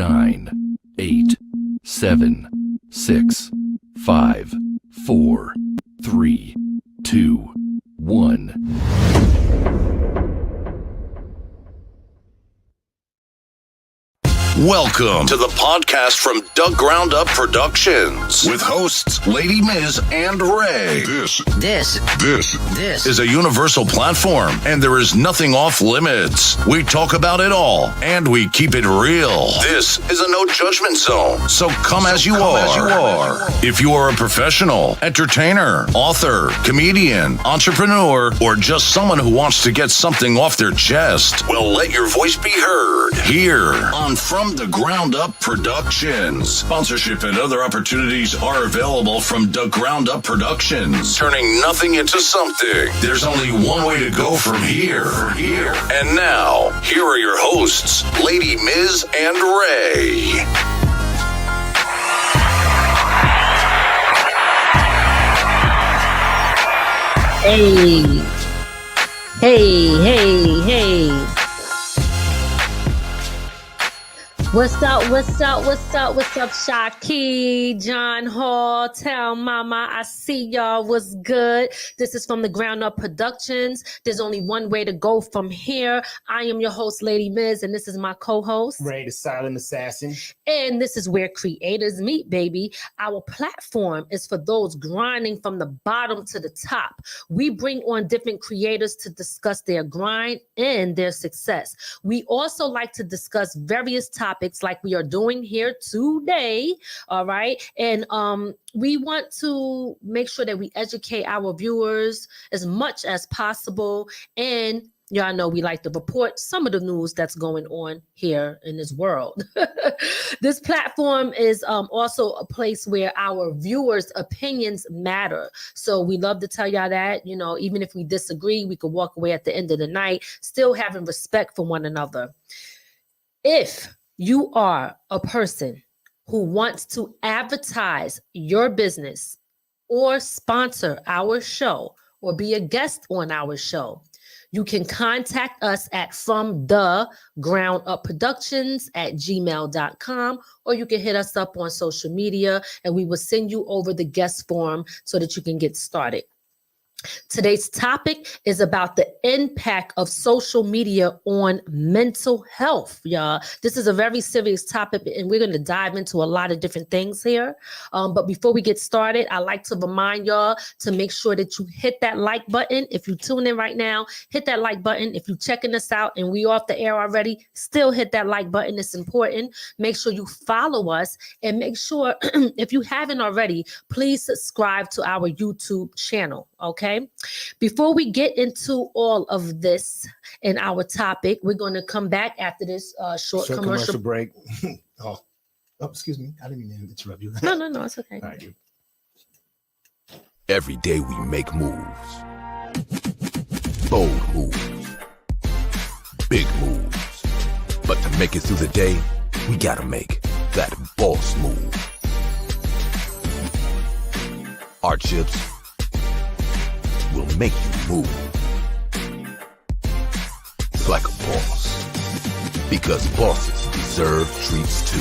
9, 8, 7, 6, 5, 4, 3, 2, 1. Welcome to the podcast from Dug Ground Up Productions with hosts Lady Miz and Ray. This is a universal platform, and there is nothing off limits. We talk about it all, and we keep it real. This is a no judgment zone, so come as you are. If you are a professional, entertainer, author, comedian, entrepreneur, or just someone who wants to get something off their chest, well, let your voice be heard here on From the Ground Up Productions. Sponsorship and other opportunities are available from the Ground Up Productions. Turning nothing into something. There's only one way to go from here. And now, here are your hosts, Lady Miz and Ray. Hey. What's up, Shaki, John Hall, Tell Mama, I see y'all, what's good? This is from the Ground Up Productions. There's only one way to go from here. I am your host, Lady Miz, and this is my co-host, Ray, the Silent Assassin. And this is where creators meet, baby. Our platform is for those grinding from the bottom to the top. We bring on different creators to discuss their grind and their success. We also like to discuss various topics like we are doing here today, all right? And we want to make sure that we educate our viewers as much as possible. And y'all know we like to report some of the news that's going on here in this world. This platform is also a place where our viewers' opinions matter. So we love to tell y'all that, you know, even if we disagree, we could walk away at the end of the night, still having respect for one another. If you are a person who wants to advertise your business or sponsor our show or be a guest on our show, you can contact us at fromthegroundupproductions@gmail.com, or you can hit us up on social media and we will send you over the guest form so that you can get started. Today's topic is about the impact of social media on mental health, y'all. This is a very serious topic, and we're going to dive into a lot of different things here. But before we get started, I like to remind y'all to make sure that you hit that like button. If you tune in right now, hit that like button. If you're checking us out and we off the air already, still hit that like button. It's important. Make sure you follow us, and make sure if you haven't already, please subscribe to our YouTube channel, okay? Before we get into all of this and our topic, we're going to come back after this short commercial break. oh, excuse me. I didn't mean to interrupt you. No, it's okay. All right. Every day we make moves. Bold moves. Big moves. But to make it through the day, we gotta make that boss move. Our chips will make you move like a boss, because bosses deserve treats too.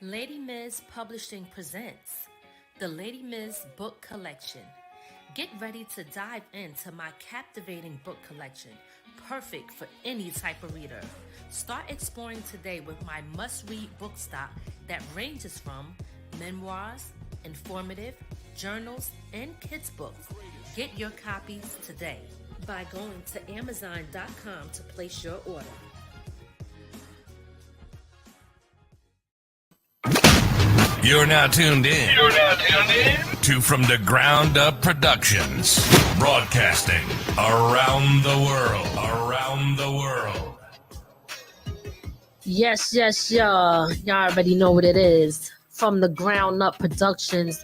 Lady Miz Publishing presents the Lady Miz Book Collection. Get ready to dive into my captivating book collection, perfect for any type of reader. Start exploring today with my must-read book stock that ranges from memoirs, informative, journals, and kids books. Get your copies today by going to Amazon.com to place your order. You're now tuned in to From the Ground Up Productions, broadcasting around the world. Yes, y'all. Y'all already know what it is. From the Ground Up Productions.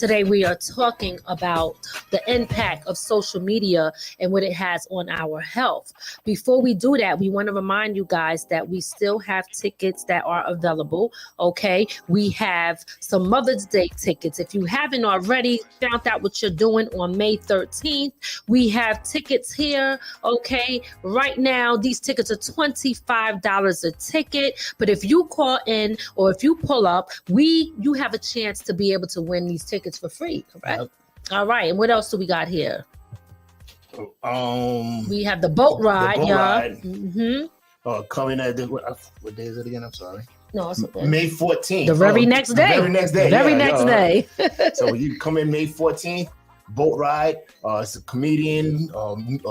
Today we are talking about the impact of social media and what it has on our health. Before we do that, we want to remind you guys that we still have tickets that are available. Okay, we have some Mother's Day tickets. If you haven't already found out what you're doing on May 13th, we have tickets here. Okay, right now these tickets are $25 a ticket, but if you call in or if you pull up, you have a chance to be able to win these tickets for free, correct? Yep. All right, and what else do we got here? We have the boat ride, y'all. Mm-hmm. Coming at what day is it again? I'm sorry. No, it's okay. May 14th. The very next day. The very next day. Very next day. So you come in May 14th, boat ride. It's a comedian,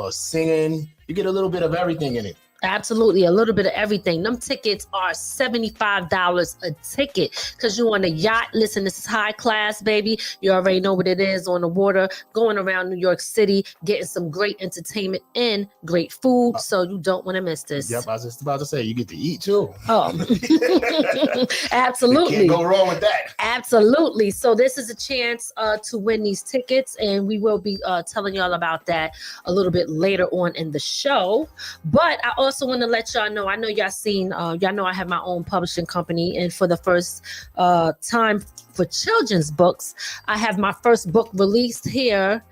singing. You get a little bit of everything in it. Absolutely, a little bit of everything. Them tickets are $75 a ticket because you on a yacht. Listen, this is high class, baby. You already know what it is, on the water, going around New York City, getting some great entertainment and great food. So you don't want to miss this. Yep, I was just about to say, you get to eat too. Oh, absolutely. You can't go wrong with that. Absolutely. So this is a chance to win these tickets, and we will be telling y'all about that a little bit later on in the show. But I also want to let y'all know, I know y'all seen, y'all know I have my own publishing company, and for the first time for children's books, I have my first book released here.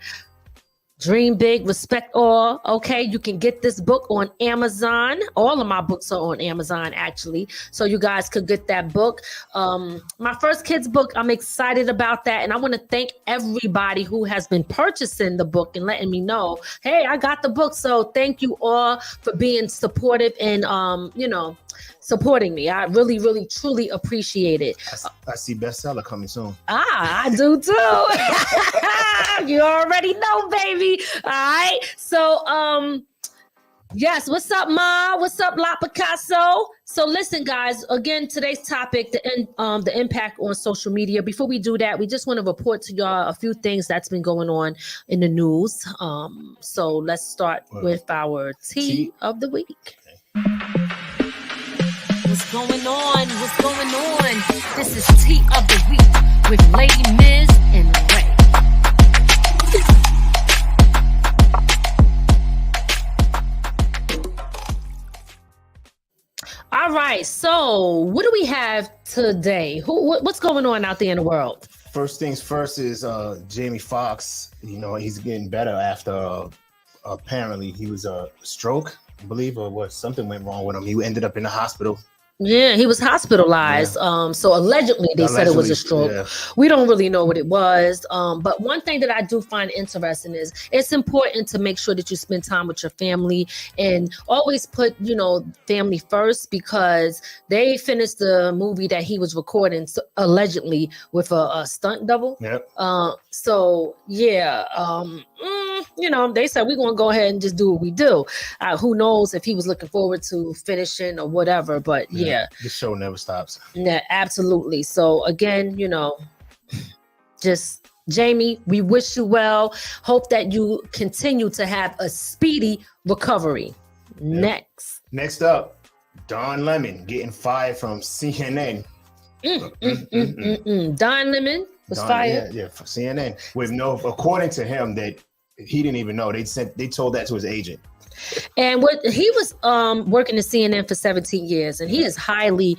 Dream Big, Respect All. Okay, you can get this book on Amazon. All of my books are on Amazon, actually. So you guys could get that book. My first kids book, I'm excited about that. And I want to thank everybody who has been purchasing the book and letting me know, hey, I got the book. So thank you all for being supportive and, supporting me. I really, really, truly appreciate it. I see bestseller coming soon. I do too. You already know, baby. All right. So, yes. What's up, Ma? What's up, La Picasso? So listen, guys, again, today's topic, the impact on social media. Before we do that, we just want to report to y'all a few things that's been going on in the news. So let's start with our tea of the week. Okay. What's going on? What's going on? This is Tea of the Week with Lady Miz and Ray. All right, so what do we have today? What's going on out there in the world? First things first is Jamie Foxx. You know, he's getting better after apparently he was a stroke, I believe, or what, something went wrong with him. He ended up in the hospital. Yeah, he was hospitalized. Yeah. So allegedly said it was a stroke. Yeah. We don't really know what it was. But one thing that I do find interesting is it's important to make sure that you spend time with your family and always put, family first, because they finished the movie that he was recording allegedly with a stunt double. Yep. So yeah, they said we're gonna go ahead and just do what we do. Who knows if he was looking forward to finishing or whatever, but yeah. The show never stops. Yeah, absolutely. So again, just Jamie, we wish you well. Hope that you continue to have a speedy recovery. Yep. Next up, Don Lemon getting fired from CNN. Don Lemon was fired. Yeah, for CNN with according to him, that he didn't even know. They told that to his agent. And what he was working at CNN for 17 years, and he is highly,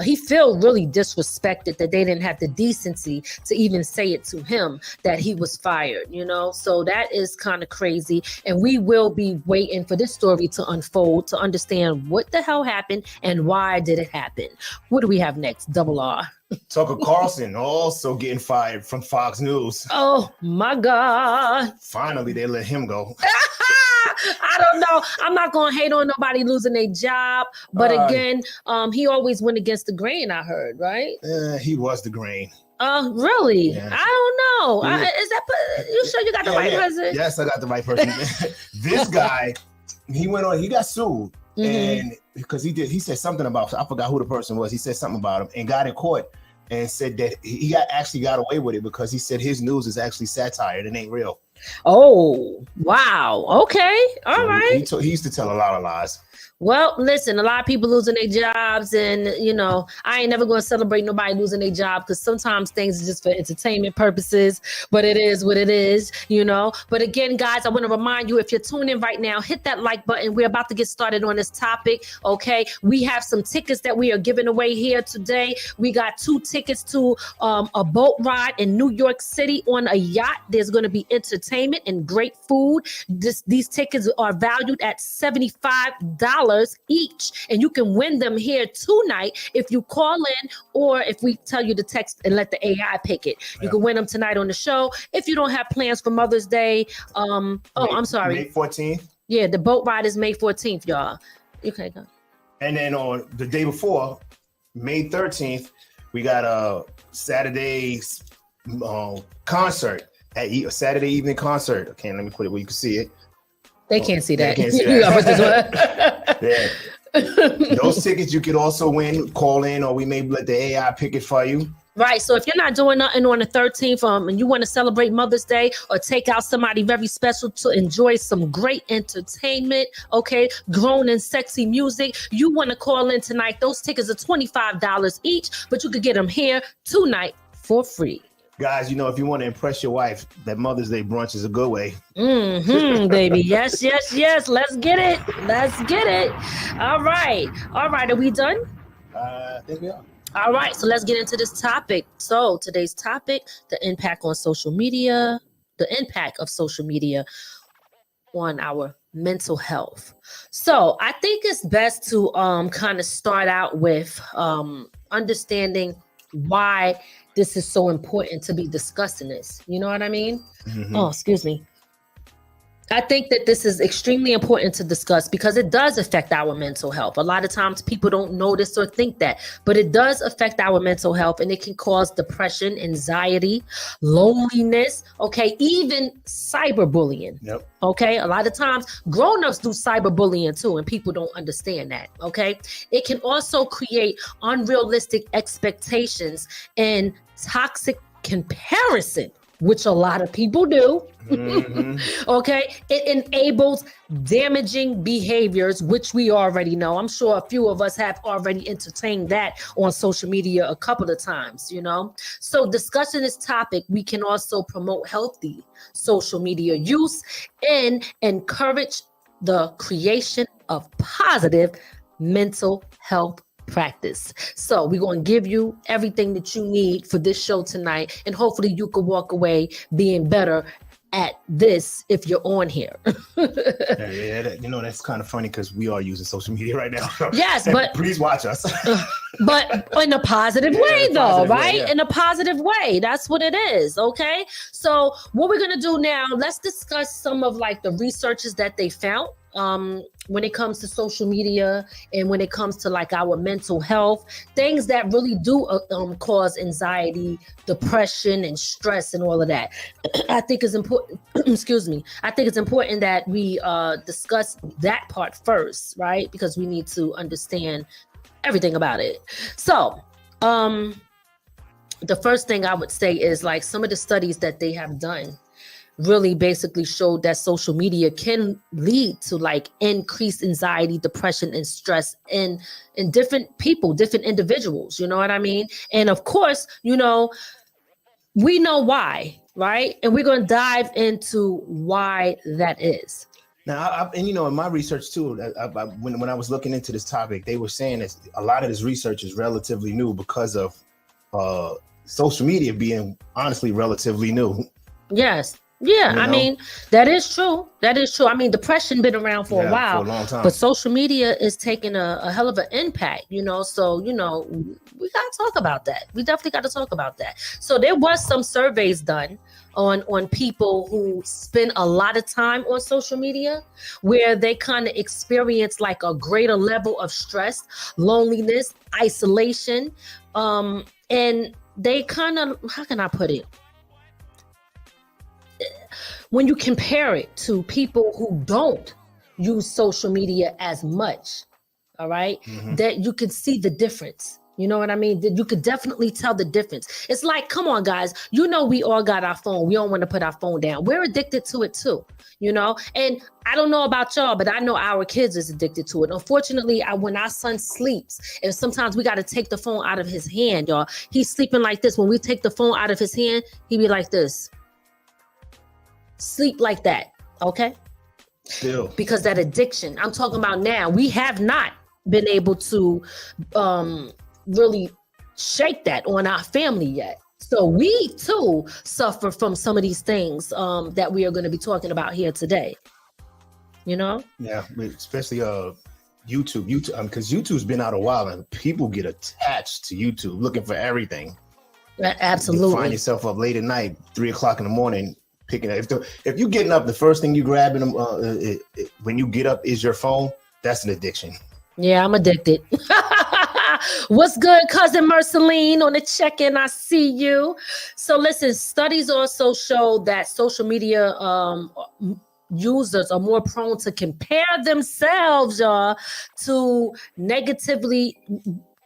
he feel really disrespected that they didn't have the decency to even say it to him that he was fired, So that is kind of crazy. And we will be waiting for this story to unfold to understand what the hell happened and why did it happen. What do we have next? Double R. Tucker Carlson also getting fired from Fox News. Oh my God. Finally, they let him go. I don't know. I'm not going to hate on nobody losing their job. But again, he always went against the grain, I heard, right? He was the grain. Really? Yeah. I don't know. Yeah. You sure you got the right person? Yes, I got the right person. This guy, he got sued. Mm-hmm. And because he said something about, I forgot who the person was. He said something about him and got in court and said that he actually got away with it because he said his news is actually satire. It ain't real. Oh, wow. Okay. All right. He used to tell a lot of lies. Well, listen, a lot of people losing their jobs, and I ain't never going to celebrate nobody losing their job, because sometimes things are just for entertainment purposes, but it is what it is, But again, guys, I want to remind you, if you're tuning in right now, hit that like button. We're about to get started on this topic. Okay, we have some tickets that we are giving away here today. We got 2 tickets to a boat ride in New York City on a yacht. There's going to be entertainment and great food. These tickets are valued at $75 each, and you can win them here tonight if you call in, or if we tell you to text and let the AI pick it. You can win them tonight on the show. If you don't have plans for Mother's Day, I'm sorry, May 14th. Yeah, the boat ride is May 14th, y'all. Okay, go. And then on the day before, May 13th, we got a Saturday concert, a Saturday evening concert. Okay, let me put it where you can see it. They can't see that. Can't see that. Yeah. Those tickets you could also win. Call in, or we may let the AI pick it for you. Right. So if you're not doing nothing on the 13th, and you want to celebrate Mother's Day or take out somebody very special to enjoy some great entertainment, okay, grown and sexy music, you want to call in tonight. Those tickets are $25 each, but you could get them here tonight for free. Guys, if you want to impress your wife, that Mother's Day brunch is a good way. Baby. Yes. Let's get it. All right. Are we done? I think we are. All right. So let's get into this topic. So today's topic, the impact of social media on our mental health. So I think it's best to kind of start out with understanding why this is so important to be discussing this. You know what I mean? Mm-hmm. Oh, excuse me. I think that this is extremely important to discuss because it does affect our mental health. A lot of times people don't notice or think that, but it does affect our mental health, and it can cause depression, anxiety, loneliness, okay, even cyberbullying. Yep. Okay, a lot of times grown-ups do cyberbullying too, and people don't understand that. Okay, it can also create unrealistic expectations and toxic comparison, which a lot of people do. Mm-hmm. Okay, it enables damaging behaviors, which we already know. I'm sure a few of us have already entertained that on social media a couple of times, So discussing this topic, we can also promote healthy social media use and encourage the creation of positive mental health practice. So we're going to give you everything that you need for this show tonight, and hopefully you can walk away being better at this if you're on here. That's kind of funny because we are using social media right now. Yes, but please watch us. But in a positive way, though, right? Yeah. In a positive way. That's what it is. Okay. So what we're going to do now, let's discuss some of the researches that they found when it comes to social media and when it comes to our mental health, things that really do cause anxiety, depression, and stress and all of that. I think it's important. Excuse me. I think it's important that we discuss that part first, right? Because we need to understand everything about it. So, the first thing I would say is some of the studies that they have done really basically showed that social media can lead to increased anxiety, depression, and stress in different people, different individuals. You know what I mean? And of course, we know why, right? And we're going to dive into why that is. Now, in my research too, when I was looking into this topic, they were saying that a lot of this research is relatively new because of social media being honestly relatively new. Yes. Yeah, I mean, that is true. I mean, depression been around for a while, for a long time. But social media is taking a hell of an impact, So, we got to talk about that. We definitely got to talk about that. So there was some surveys done on people who spend a lot of time on social media, where they kind of experience a greater level of stress, loneliness, isolation, and they kind of, how can I put it? When you compare it to people who don't use social media as much, all right, that you can see the difference. You know what I mean? You could definitely tell the difference. It's like, come on, guys. You know, we all got our phone. We don't want to put our phone down. We're addicted to it too, you know? And I don't know about y'all, but I know our kids is addicted to it. Unfortunately, when our son sleeps, and sometimes we got to take the phone out of his hand, y'all. He's sleeping like this. When we take the phone out of his hand, he be like this. Sleep like that, okay? Still. Because that addiction, I'm talking about now, we have not been able to really shake that on our family yet. So we too suffer from some of these things that we are going to be talking about here today. You know? Yeah, especially YouTube, because YouTube's been out a while and people get attached to YouTube looking for everything. Absolutely. You find yourself up late at night, 3 o'clock in the morning, picking up. If you're getting up, the first thing you grab when you get up is your phone. That's an addiction. Yeah, I'm addicted. What's good, cousin Merceline on the check-in? I see you. So listen, studies also show that social media users are more prone to compare themselves to negatively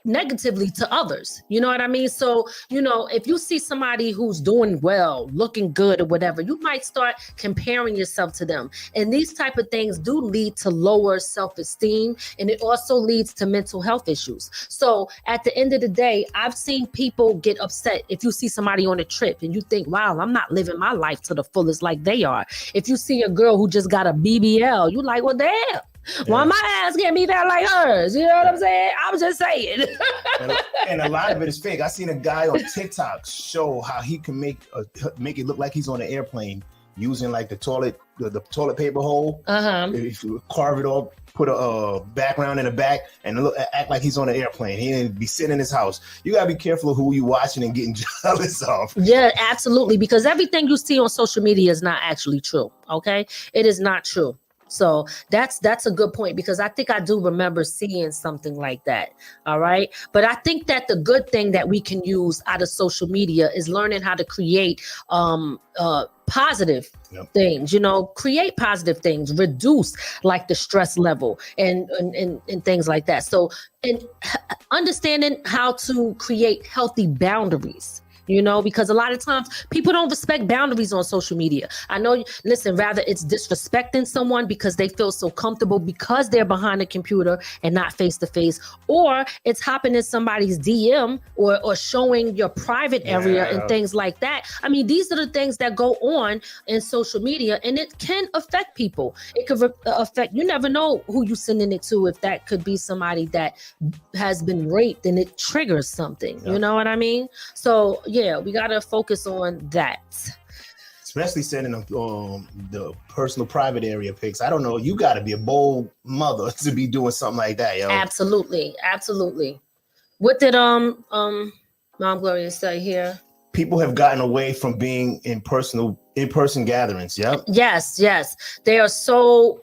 to others. You know what I mean? So, you know, if you see somebody who's doing well, looking good or whatever, you might start comparing yourself to them. And these type of things do lead to lower self-esteem, and it also leads to mental health issues. So at the end of the day, I've seen people get upset if you see somebody on a trip and you think, wow, I'm not living my life to the fullest like they are. If you see a girl who just got a BBL, you like, well, damn. Why my ass can't be that like hers? You know what I'm saying? I'm just saying. and a lot of it is fake. I seen a guy on TikTok show how he can make it look like he's on an airplane using like the toilet paper hole. If you carve it off, put a background in the back, and act like he's on an airplane. He didn't be sitting in his house. You gotta be careful of who you watching and getting jealous of. Yeah, absolutely. Because everything you see on social media is not actually true. Okay, it is not true. So that's a good point, because I think I do remember seeing something like that. All right. But I think that the good thing that we can use out of social media is learning how to create positive things, you know, create positive things, reduce like the stress level and things like that. So, and understanding how to create healthy boundaries. You know, because a lot of times people don't respect boundaries on social media. I know, listen, rather it's disrespecting someone because they feel so comfortable because they're behind a computer and not face to face, or it's hopping in somebody's DM or showing your private area and things like that. I mean, these are the things that go on in social media, and it can affect people. It could affect, you never know who you're sending it to. If that could be somebody that has been raped, and it triggers something, you know what I mean? So yeah, we gotta focus on that. Especially sending them the personal private area pics. I don't know. You got to be a bold mother to be doing something like that, yo. Absolutely, absolutely. What did Mom Gloria say here? People have gotten away from being in person gatherings. Yeah. Yes. They are so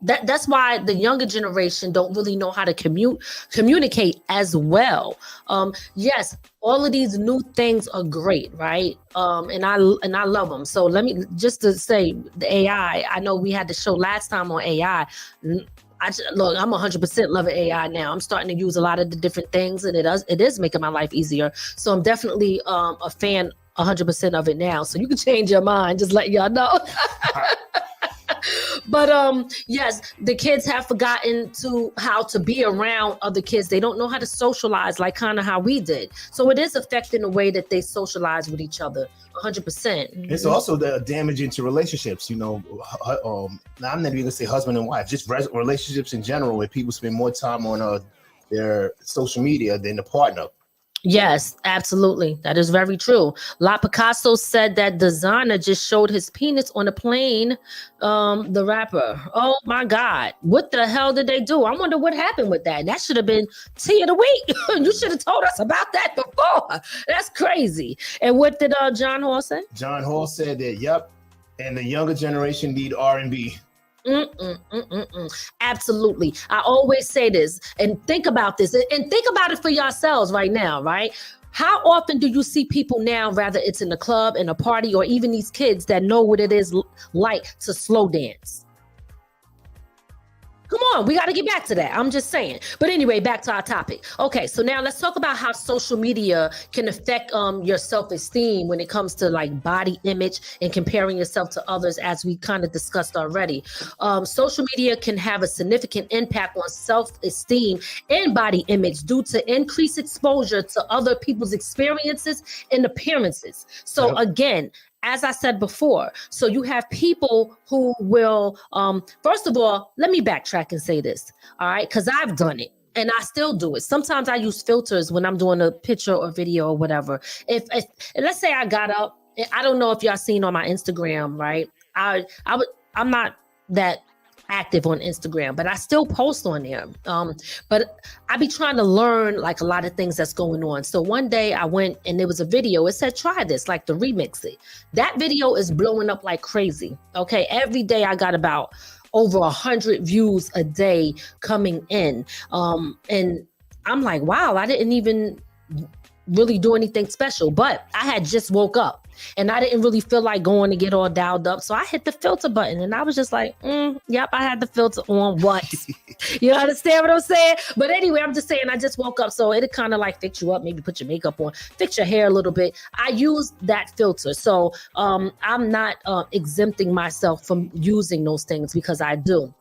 that's why the younger generation don't really know how to communicate as well. Yes, all of these new things are great, right? And I love them. So let me just to say the AI. I know we had the show last time on AI. Look, I'm 100% loving AI now. I'm starting to use a lot of the different things, and it is making my life easier. So I'm definitely a fan 100% of it now. So you can change your mind. Just let y'all know. But yes, the kids have forgotten how to be around other kids. They don't know how to socialize like kind of how we did. So it is affecting the way that they socialize with each other 100%. It's also the damaging to relationships. You know, I'm not even gonna say husband and wife, just relationships in general, where people spend more time on their social media than the partner. Yes, absolutely. That is very true. La Picasso said that designer just showed his penis on a plane. The rapper. Oh my God. What the hell did they do? I wonder what happened with that. That should have been tea of the week. You should have told us about that before. That's crazy. And what did John Hall say? John Hall said that, yep. And the younger generation need R&B. Absolutely. I always say this, and think about this, and think about it for yourselves right now, right? How often do you see people now, rather it's in a club, in a party, or even these kids that know what it is like to slow dance? Come on. We got to get back to that. I'm just saying. But anyway, back to our topic. Okay, so now let's talk about how social media can affect your self-esteem when it comes to like body image and comparing yourself to others, as we kind of discussed already. Social media can have a significant impact on self-esteem and body image due to increased exposure to other people's experiences and appearances. So again, as I said before, so you have people who will, first of all, let me backtrack and say this, all right? Because I've done it and I still do it. Sometimes I use filters when I'm doing a picture or video or whatever. If let's say I got up, I don't know if y'all seen on my Instagram, right? I'm not that active on Instagram, but I still post on there. But I be trying to learn like a lot of things that's going on. So one day I went and there was a video. It said, try this, like to remix it. That video is blowing up like crazy. Okay. Every day I got about over 100 views a day coming in. And I'm like, wow, I didn't even really do anything special, but I had just woke up and I didn't really feel like going to get all dialed up. So I hit the filter button and I was just like, yep, I had the filter on once. You understand what I'm saying? But anyway, I'm just saying I just woke up. So it kind of like fix you up, maybe put your makeup on, fix your hair a little bit. I use that filter. So I'm not exempting myself from using those things because I do.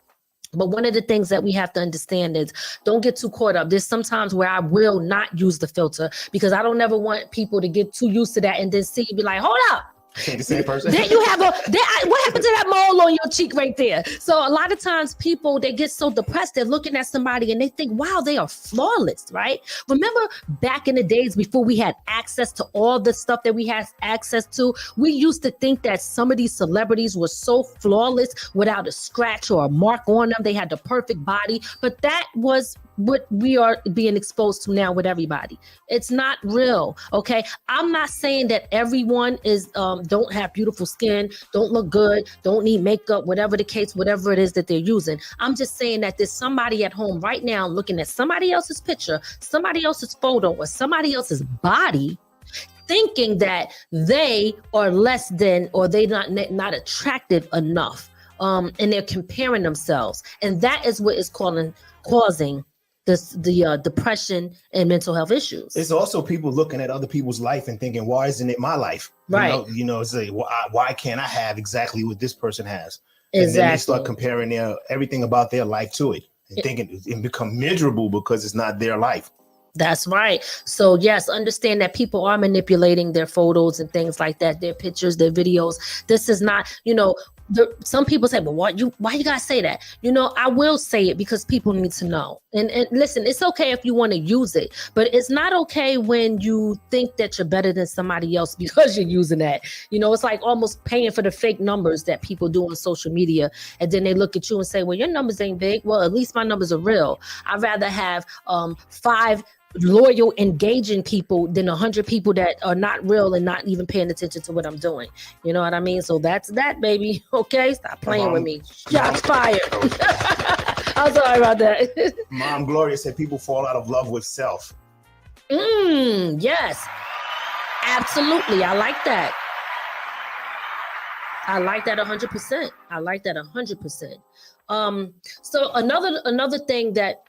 But one of the things that we have to understand is don't get too caught up. There's sometimes where I will not use the filter because I don't ever want people to get too used to that and then see you be like, hold up. The same person. Then you have what happened to that mole on your cheek right there? So a lot of times people, they get so depressed, they're looking at somebody and they think, wow, they are flawless, right? Remember back in the days before we had access to all the stuff that we had access to, we used to think that some of these celebrities were so flawless without a scratch or a mark on them. They had the perfect body, but that was what we are being exposed to now with everybody. It's not real, okay? I'm not saying that everyone is don't have beautiful skin, don't look good, don't need makeup, whatever the case, whatever it is that they're using. I'm just saying that there's somebody at home right now looking at somebody else's picture, somebody else's photo, or somebody else's body, thinking that they are less than, or they not attractive enough, and they're comparing themselves, and that is what is causing the depression and mental health issues. It's also people looking at other people's life and thinking, why isn't it my life? Right. It's like, why can't I have exactly what this person has? Exactly. And then they start comparing everything about their life to it and thinking and become miserable because it's not their life. That's right. So yes, understand that people are manipulating their photos and things like that, their pictures, their videos. This is not, some people say, well, why you guys say that? I will say it because people need to know. And listen, it's okay if you want to use it, but it's not okay when you think that you're better than somebody else because you're using that. It's like almost paying for the fake numbers that people do on social media. And then they look at you and say, well, your numbers ain't big. Well, at least my numbers are real. I'd rather have 5 loyal, engaging people than 100 people that are not real and not even paying attention to what I'm doing. You know what I mean? So that's that, baby. Okay, stop playing with me. Shots fired. I'm sorry about that. Mom Gloria said people fall out of love with self. Yes, absolutely. I like that. I like that 100%. I like that 100%. So another thing that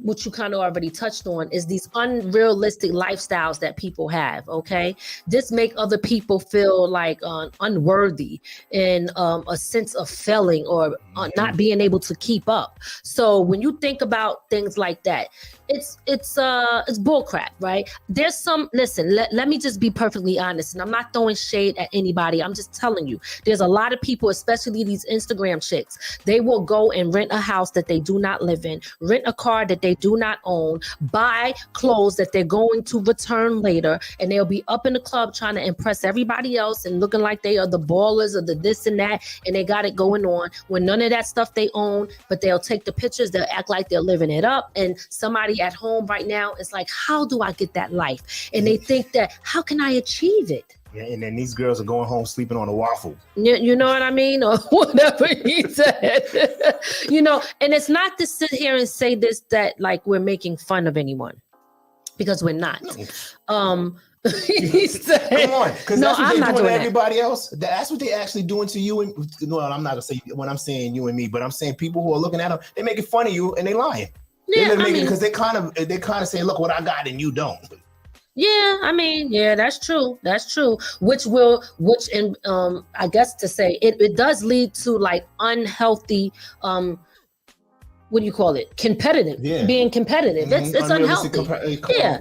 which you kind of already touched on is these unrealistic lifestyles that people have. Okay, this make other people feel like unworthy and a sense of failing or not being able to keep up. So when you think about things like that, it's bullcrap, right? There's let me just be perfectly honest, and I'm not throwing shade at anybody. I'm just telling you, there's a lot of people, especially these Instagram chicks, they will go and rent a house that they do not live in, rent a car that they do not own, buy clothes that they're going to return later, and they'll be up in the club trying to impress everybody else and looking like they are the ballers or the this and that, and they got it going on when none of that stuff they own, but they'll take the pictures, they'll act like they're living it up, and somebody at home right now is like, how do I get that life? And they think that, how can I achieve it? Yeah, and then these girls are going home sleeping on a waffle. You know what I mean? Or whatever he said. And it's not to sit here and say this, that like we're making fun of anyone, because we're not. He said, come on, because no, that's what I'm they're not doing to doing that. everybody else. That's what they're actually doing to you. And no, I'm not gonna say when I'm saying you and me, but I'm saying people who are looking at them, they making fun of you and they lying. Yeah, They're making because they kind of saying, look what I got and you don't. Yeah, I mean, yeah, that's true. That's true. I guess to say it does lead to like unhealthy, what do you call it? Competitive, being competitive. It's unhealthy.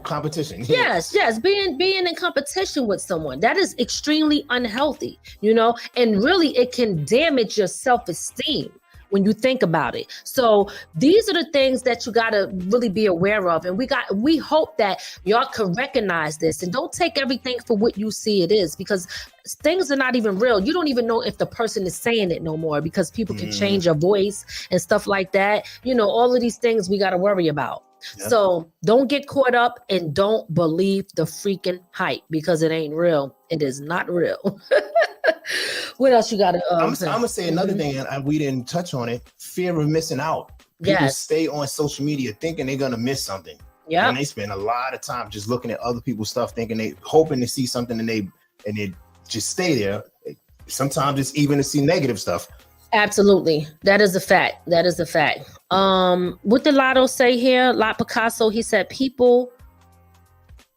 Competition. Yes. Being in competition with someone, that is extremely unhealthy, and really it can damage your self-esteem when you think about it. So these are the things that you got to really be aware of. And we hope that y'all can recognize this and don't take everything for what you see it is, because things are not even real. You don't even know if the person is saying it no more, because people can change your voice and stuff like that. All of these things we got to worry about. Yep. So don't get caught up and don't believe the freaking hype, because it ain't real. It is not real. What else you got to I'm gonna say another thing, and we didn't touch on it. Fear of missing out. People stay on social media thinking they're gonna miss something. Yeah. And they spend a lot of time just looking at other people's stuff, thinking they hoping to see something, and they just stay there. Sometimes it's even to see negative stuff. Absolutely. That is a fact. What did Lotto say here? Lot Picasso, he said people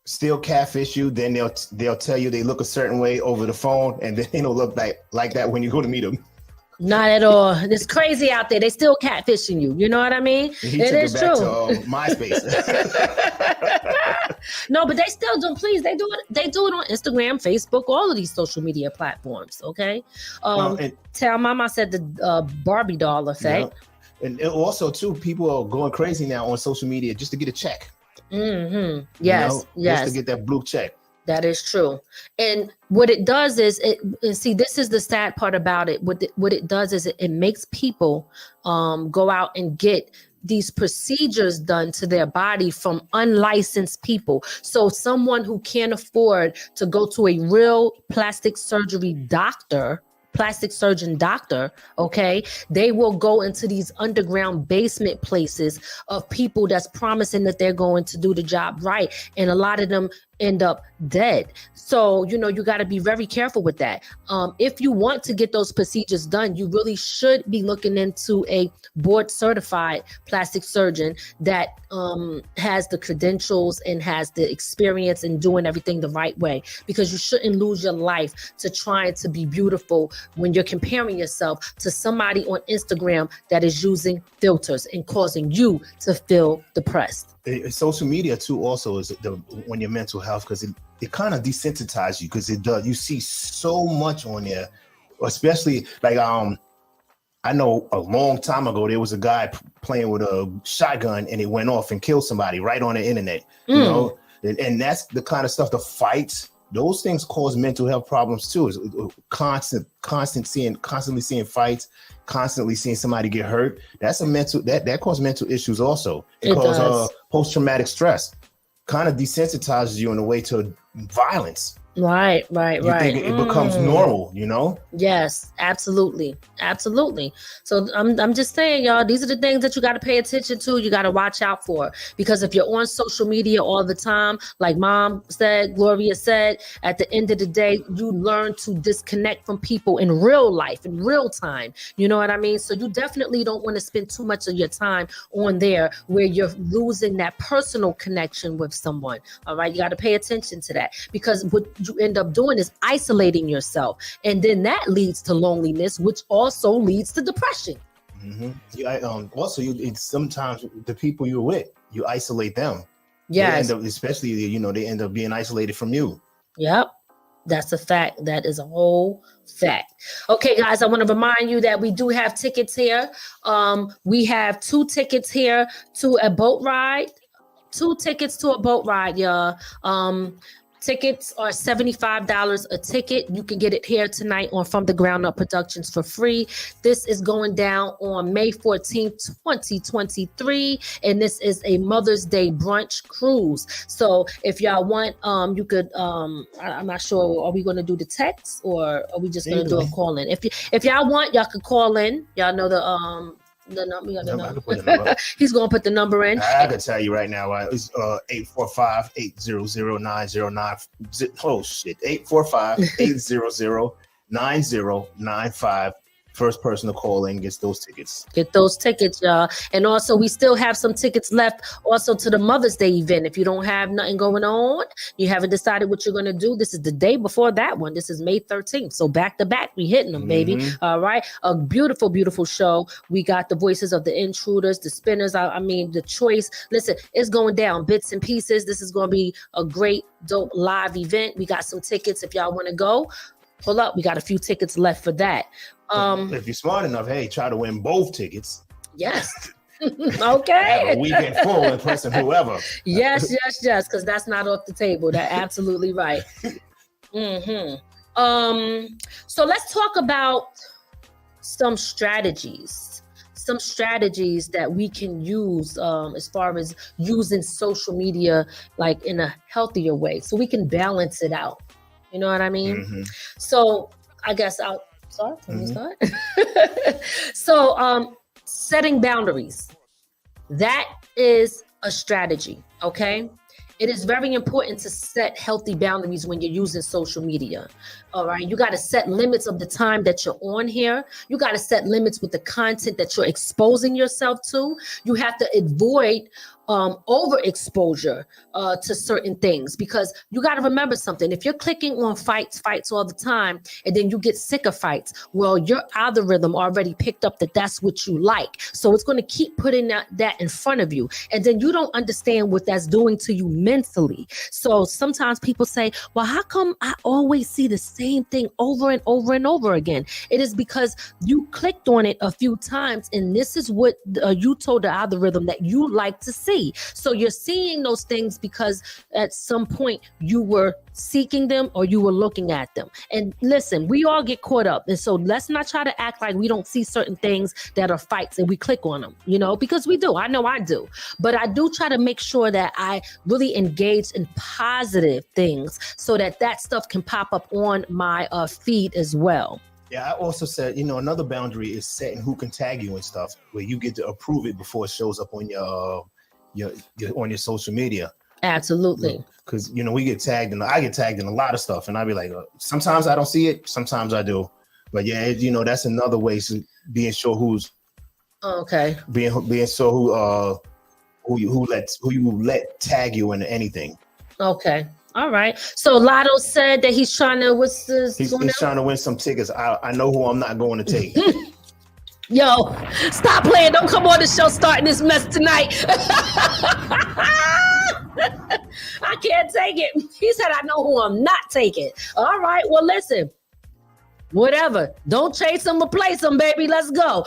still catfish you, then they'll tell you they look a certain way over the phone, and then they don't look like that when you go to meet them. Not at all. It's crazy out there. They still catfishing you. You know what I mean? It is true. To MySpace. No, but they still do. Please, they do it. They do it on Instagram, Facebook, all of these social media platforms. Okay. Tell Mama said the Barbie doll effect. Yeah. And also too, people are going crazy now on social media just to get a check. Mm-hmm. Yes. Just to get that blue check. That is true. And what it does is see, this is the sad part about it. What it does is it makes people go out and get these procedures done to their body from unlicensed people. So someone who can't afford to go to a real plastic surgeon doctor, okay, they will go into these underground basement places of people that's promising that they're going to do the job right. And a lot of them end up dead. So, you got to be very careful with that. If you want to get those procedures done, you really should be looking into a board certified plastic surgeon that has the credentials and has the experience in doing everything the right way, because you shouldn't lose your life to trying to be beautiful when you're comparing yourself to somebody on Instagram that is using filters and causing you to feel depressed. Social media too also is when your mental health, because it kind of desensitizes you, because it does. You see so much on there, especially like I know a long time ago there was a guy playing with a shotgun and it went off and killed somebody right on the internet. And that's the kind of stuff. The fights, those things cause mental health problems too. Is constantly seeing fights, constantly seeing somebody get hurt. That's that causes mental issues also. It causes post-traumatic stress. Kind of desensitizes you in a way to violence. Right. Think it becomes normal, Yes, absolutely. So I'm just saying, y'all, these are the things that you got to pay attention to. You got to watch out for, because if you're on social media all the time, like Mom said, Gloria said, at the end of the day, you learn to disconnect from people in real life, in real time. You know what I mean? So you definitely don't want to spend too much of your time on there where you're losing that personal connection with someone. All right. You got to pay attention to that, because what you end up doing is isolating yourself, and then that leads to loneliness, which also leads to depression. Also, sometimes the people you're with, you isolate them. Yes, they end up being isolated from you. Yep, that's a fact. That is a whole fact. Okay, guys, I want to remind you that we do have tickets here. We have 2 tickets here to a boat ride. 2 tickets to a boat ride, y'all. Tickets are $75 a ticket. You can get it here tonight on From the Ground Up Productions for free. This is going down on May 14th, 2023. And this is a Mother's Day brunch cruise. So if y'all want, you could, I'm not sure, are we going to do the text or are we just going to do a call in? If y'all want, y'all could call in. Y'all know The number, you got the I number. can put the number. He's gonna put the number in. I can tell you right now. It's 845-800-9009. Oh shit, 845-800-9095. First person to call in gets those tickets. Get those tickets, y'all. And also, we still have some tickets left also to the Mother's Day event. If you don't have nothing going on, you haven't decided what you're going to do, this is the day before that one. This is May 13th. So back to back, we hitting them, baby. All right. A beautiful, beautiful show. We got the voices of the intruders, the spinners. I mean, the choice. Listen, it's going down bits and pieces. This is going to be a great, dope live event. We got some tickets if y'all want to go. Pull up. We got a few tickets left for that. If you're smart enough, hey, try to win both tickets. Yes. Okay. Have a weekend full impressing whoever. Yes, because that's not off the table. That's absolutely right. So let's talk about some strategies that we can use as far as using social media like in a healthier way, so we can balance it out. You know what I mean? So I guess I'll start. Let me start. So setting boundaries. That is a strategy, okay? It is very important to set healthy boundaries when you're using social media. All right. You got to set limits of the time that you're on here. You got to set limits with the content that you're exposing yourself to. You have to avoid overexposure to certain things, because you got to remember something. If you're clicking on fights all the time, and then you get sick of fights, well, your algorithm already picked up that that's what you like. So it's going to keep putting that in front of you. And then you don't understand what that's doing to you mentally. So sometimes people say, well, how come I always see the same thing over and over and over again? It is because you clicked on it a few times, and this is what you told the algorithm that you like to see. So you're seeing those things because at some point you were seeking them or you were looking at them. And listen, we all get caught up. And so let's not try to act like we don't see certain things that are fights and we click on them, because we do. I know I do. But I do try to make sure that I really engage in positive things so that stuff can pop up on my feed as well. Yeah, I also said, another boundary is setting who can tag you and stuff, where you get to approve it before it shows up on your on your social media. Absolutely. Because we get tagged, and I get tagged in a lot of stuff, and I'd be like, sometimes I don't see it, sometimes I do. But yeah, that's another way to being sure who's being sure who you let tag you into anything. Okay. All right. So Lotto said that he's trying to he's trying to win some tickets. I know who I'm not going to take. Yo, stop playing. Don't come on the show starting this mess tonight. I can't take it. He said, I know who I'm not taking. All right. Well, listen, whatever. Don't chase them, replace them, baby. Let's go.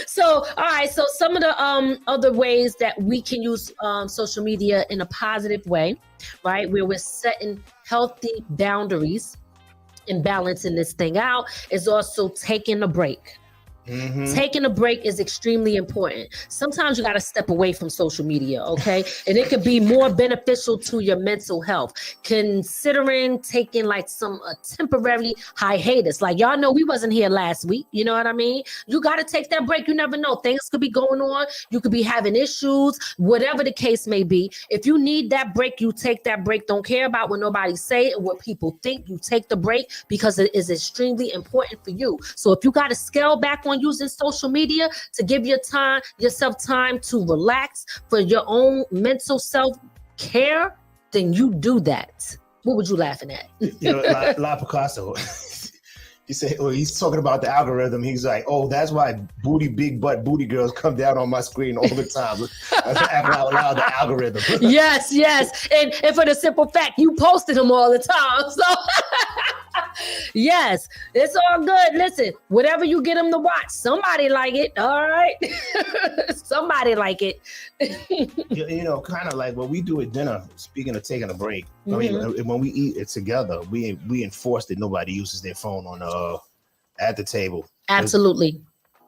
So, all right. So some of the other ways that we can use social media in a positive way, right, where we're setting healthy boundaries and balancing this thing out, is also taking a break. Taking a break is extremely important. Sometimes you got to step away from social media, okay? And it could be more beneficial to your mental health. Considering taking like some temporary hiatus. Like y'all know we wasn't here last week. You know what I mean? You got to take that break. You never know. Things could be going on. You could be having issues, whatever the case may be. If you need that break, you take that break. Don't care about what nobody say and what people think. You take the break because it is extremely important for you. So if you got to scale back on using social media to give yourself time to relax for your own mental self-care, then you do that. What would you laughing at? La Picasso. He said, he's talking about the algorithm. He's like, that's why big butt booty girls come down on my screen all the time. After out loud, the algorithm. Yes. And for the simple fact, you posted them all the time. So yes, it's all good. Listen, whatever you get them to watch, somebody like it. All right. Somebody like it. Kind of like what we do at dinner, speaking of taking a break. I mean, when we eat it together, we enforce that nobody uses their phone on at the table. Absolutely.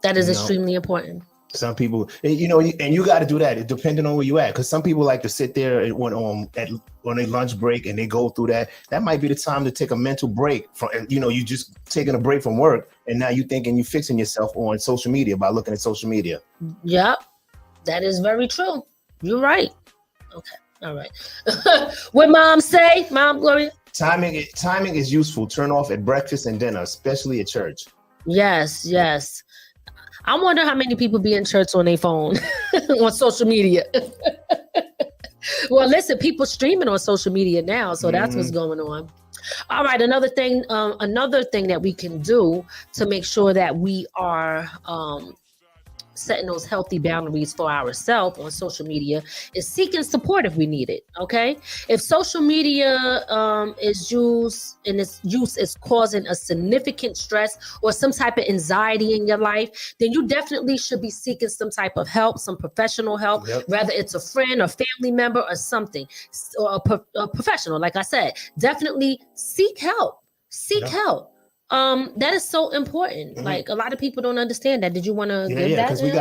That is extremely important. Some people, you know, and you got to do that depending on where you at. Because some people like to sit there and on a lunch break and they go through that. That might be the time to take a mental break from, you know, you just taking a break from work and now you thinking you fixing yourself on social media by looking at social media. Yep, that is very true. You're right. Okay, all right. What mom say, Mom Gloria? Timing is useful. Turn off at breakfast and dinner, especially at church. Yes. I wonder how many people be in church on their phone, on social media. Well, listen, people streaming on social media now, so that's what's going on. All right, another thing that we can do to make sure that we are setting those healthy boundaries for ourselves on social media is seeking support if we need it. Okay, if social media is used and its use is causing a significant stress or some type of anxiety in your life, then you definitely should be seeking some type of help, some professional help, whether it's a friend or family member or something, or a professional. Like I said, definitely seek help. Help. That is so important. Like a lot of people don't understand that. Did you want to give that? Because we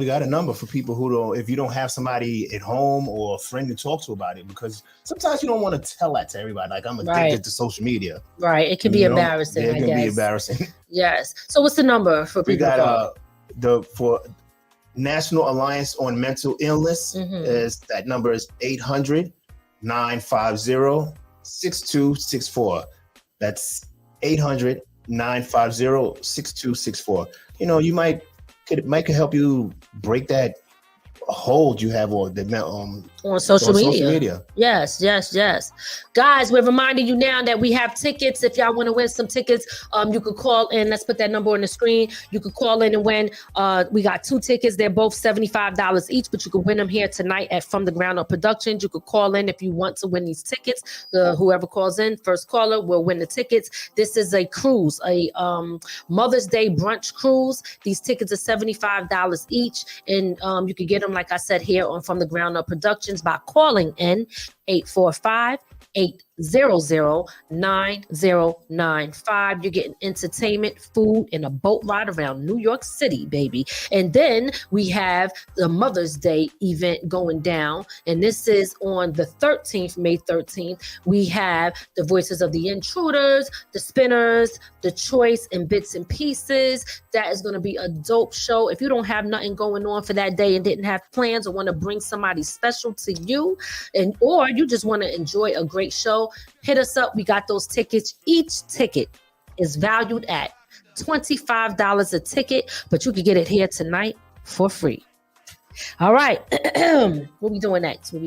got a number for people who don't, if you don't have somebody at home or a friend to talk to about it, because sometimes you don't want to tell that to everybody. Like, I'm addicted to social media. Right. It can be embarrassing. It can be embarrassing. Yes. So what's the number for people? We got for National Alliance on Mental Illness is that number is 800-950-6264. That's 800-950-6264. You know, it might help you break that hold you have on social media. Yes. Guys, we're reminding you now that we have tickets. If y'all want to win some tickets, you could call in. Let's put that number on the screen. You could call in and win. We got 2 tickets. They're both $75 each, but you could win them here tonight at From the Ground Up Productions. You could call in if you want to win these tickets. Whoever calls in, first caller, will win the tickets. This is a cruise, a Mother's Day brunch cruise. These tickets are $75 each, and you can get them, like I said, here on From the Ground Up Productions by calling in 845-800-9095. You're getting entertainment, food, and a boat ride around New York City, baby. And then we have the Mother's Day event going down, and this is on the 13th, May 13th. We have the Voices of the Intruders, the Spinners, the Choice, and Bits and Pieces. That is going to be a dope show. If you don't have nothing going on for that day and didn't have plans or want to bring somebody special to you, or you just want to enjoy a great show, hit us up. We got those tickets. Each ticket is valued at $25 a ticket, but you can get it here tonight for free. All right. What we doing next? A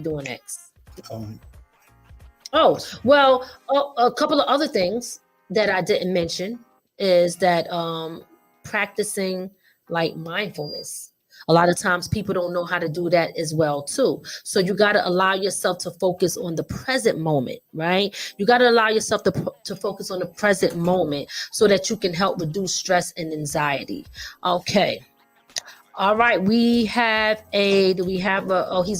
couple of other things that I didn't mention is that practicing like mindfulness. A lot of times people don't know how to do that as well too. So you got to allow yourself to focus on the present moment, right? You got to allow yourself to focus on the present moment so that you can help reduce stress and anxiety. Okay. All right. He's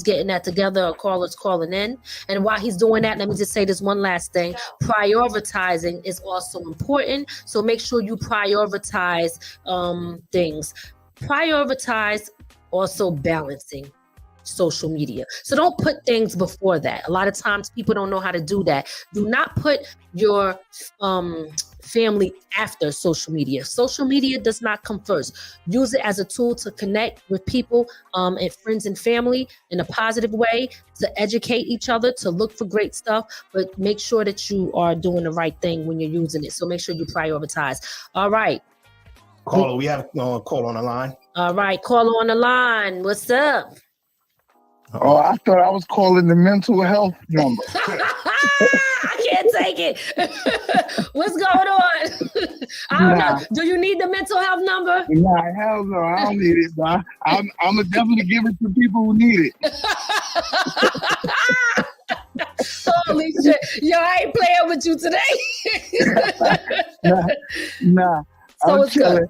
getting that together. A caller's calling in. And while he's doing that, let me just say this one last thing. Prioritizing is also important. So make sure you prioritize things. Prioritize also balancing social media. So don't put things before that. A lot of times people don't know how to do that. Do not put your family after social media. Social media does not come first. Use it as a tool to connect with people and friends and family in a positive way, to educate each other, to look for great stuff, but make sure that you are doing the right thing when you're using it. So make sure you prioritize. All right. Caller, we have a call on the line. All right, caller on the line. What's up? Oh, I thought I was calling the mental health number. I can't take it. What's going on? I don't know. Do you need the mental health number? Nah, hell no. I don't need it. I'm going to definitely give it to people who need it. Holy shit. Yo, I ain't playing with you today. Nah. So I'm chilling.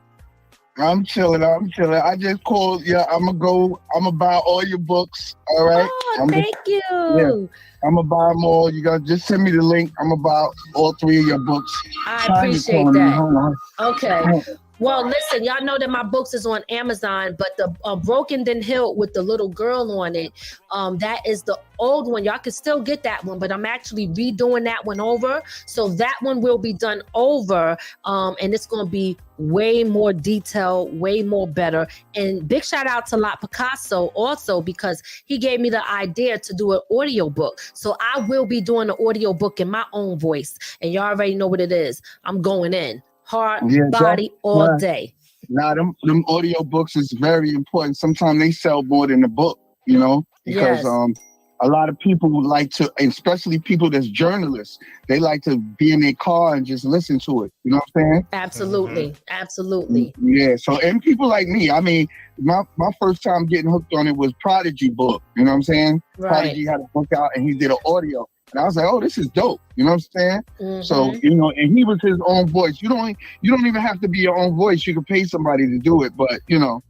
I'm chilling. I just called. Yeah, I'm going to buy all your books. All right. Thank you. Yeah, I'm going to buy them all. You got to just send me the link. I'm going to buy all 3 of your books. I appreciate that. Okay. Well, listen, y'all know that my books is on Amazon, but the Broken Then Healed with the little girl on it, that is the old one. Y'all can still get that one, but I'm actually redoing that one over. So that one will be done over, and it's going to be way more detailed, way more better. And big shout out to Lot Picasso also, because he gave me the idea to do an audio book. So I will be doing an audio book in my own voice, and y'all already know what it is. I'm going in. Heart, body, all day. Now, them audio books is very important. Sometimes they sell more than the book, you know, because a lot of people would like to, especially people that's journalists, they like to be in their car and just listen to it. You know what I'm saying? Absolutely. Absolutely. Yeah. So, and people like me, I mean, my first time getting hooked on it was Prodigy book. You know what I'm saying? Right. Prodigy had a book out and he did an audio. And I was like, oh, this is dope. You know what I'm saying? Mm-hmm. So, you know, and he was his own voice. You don't even have to be your own voice. You can pay somebody to do it. But, you know,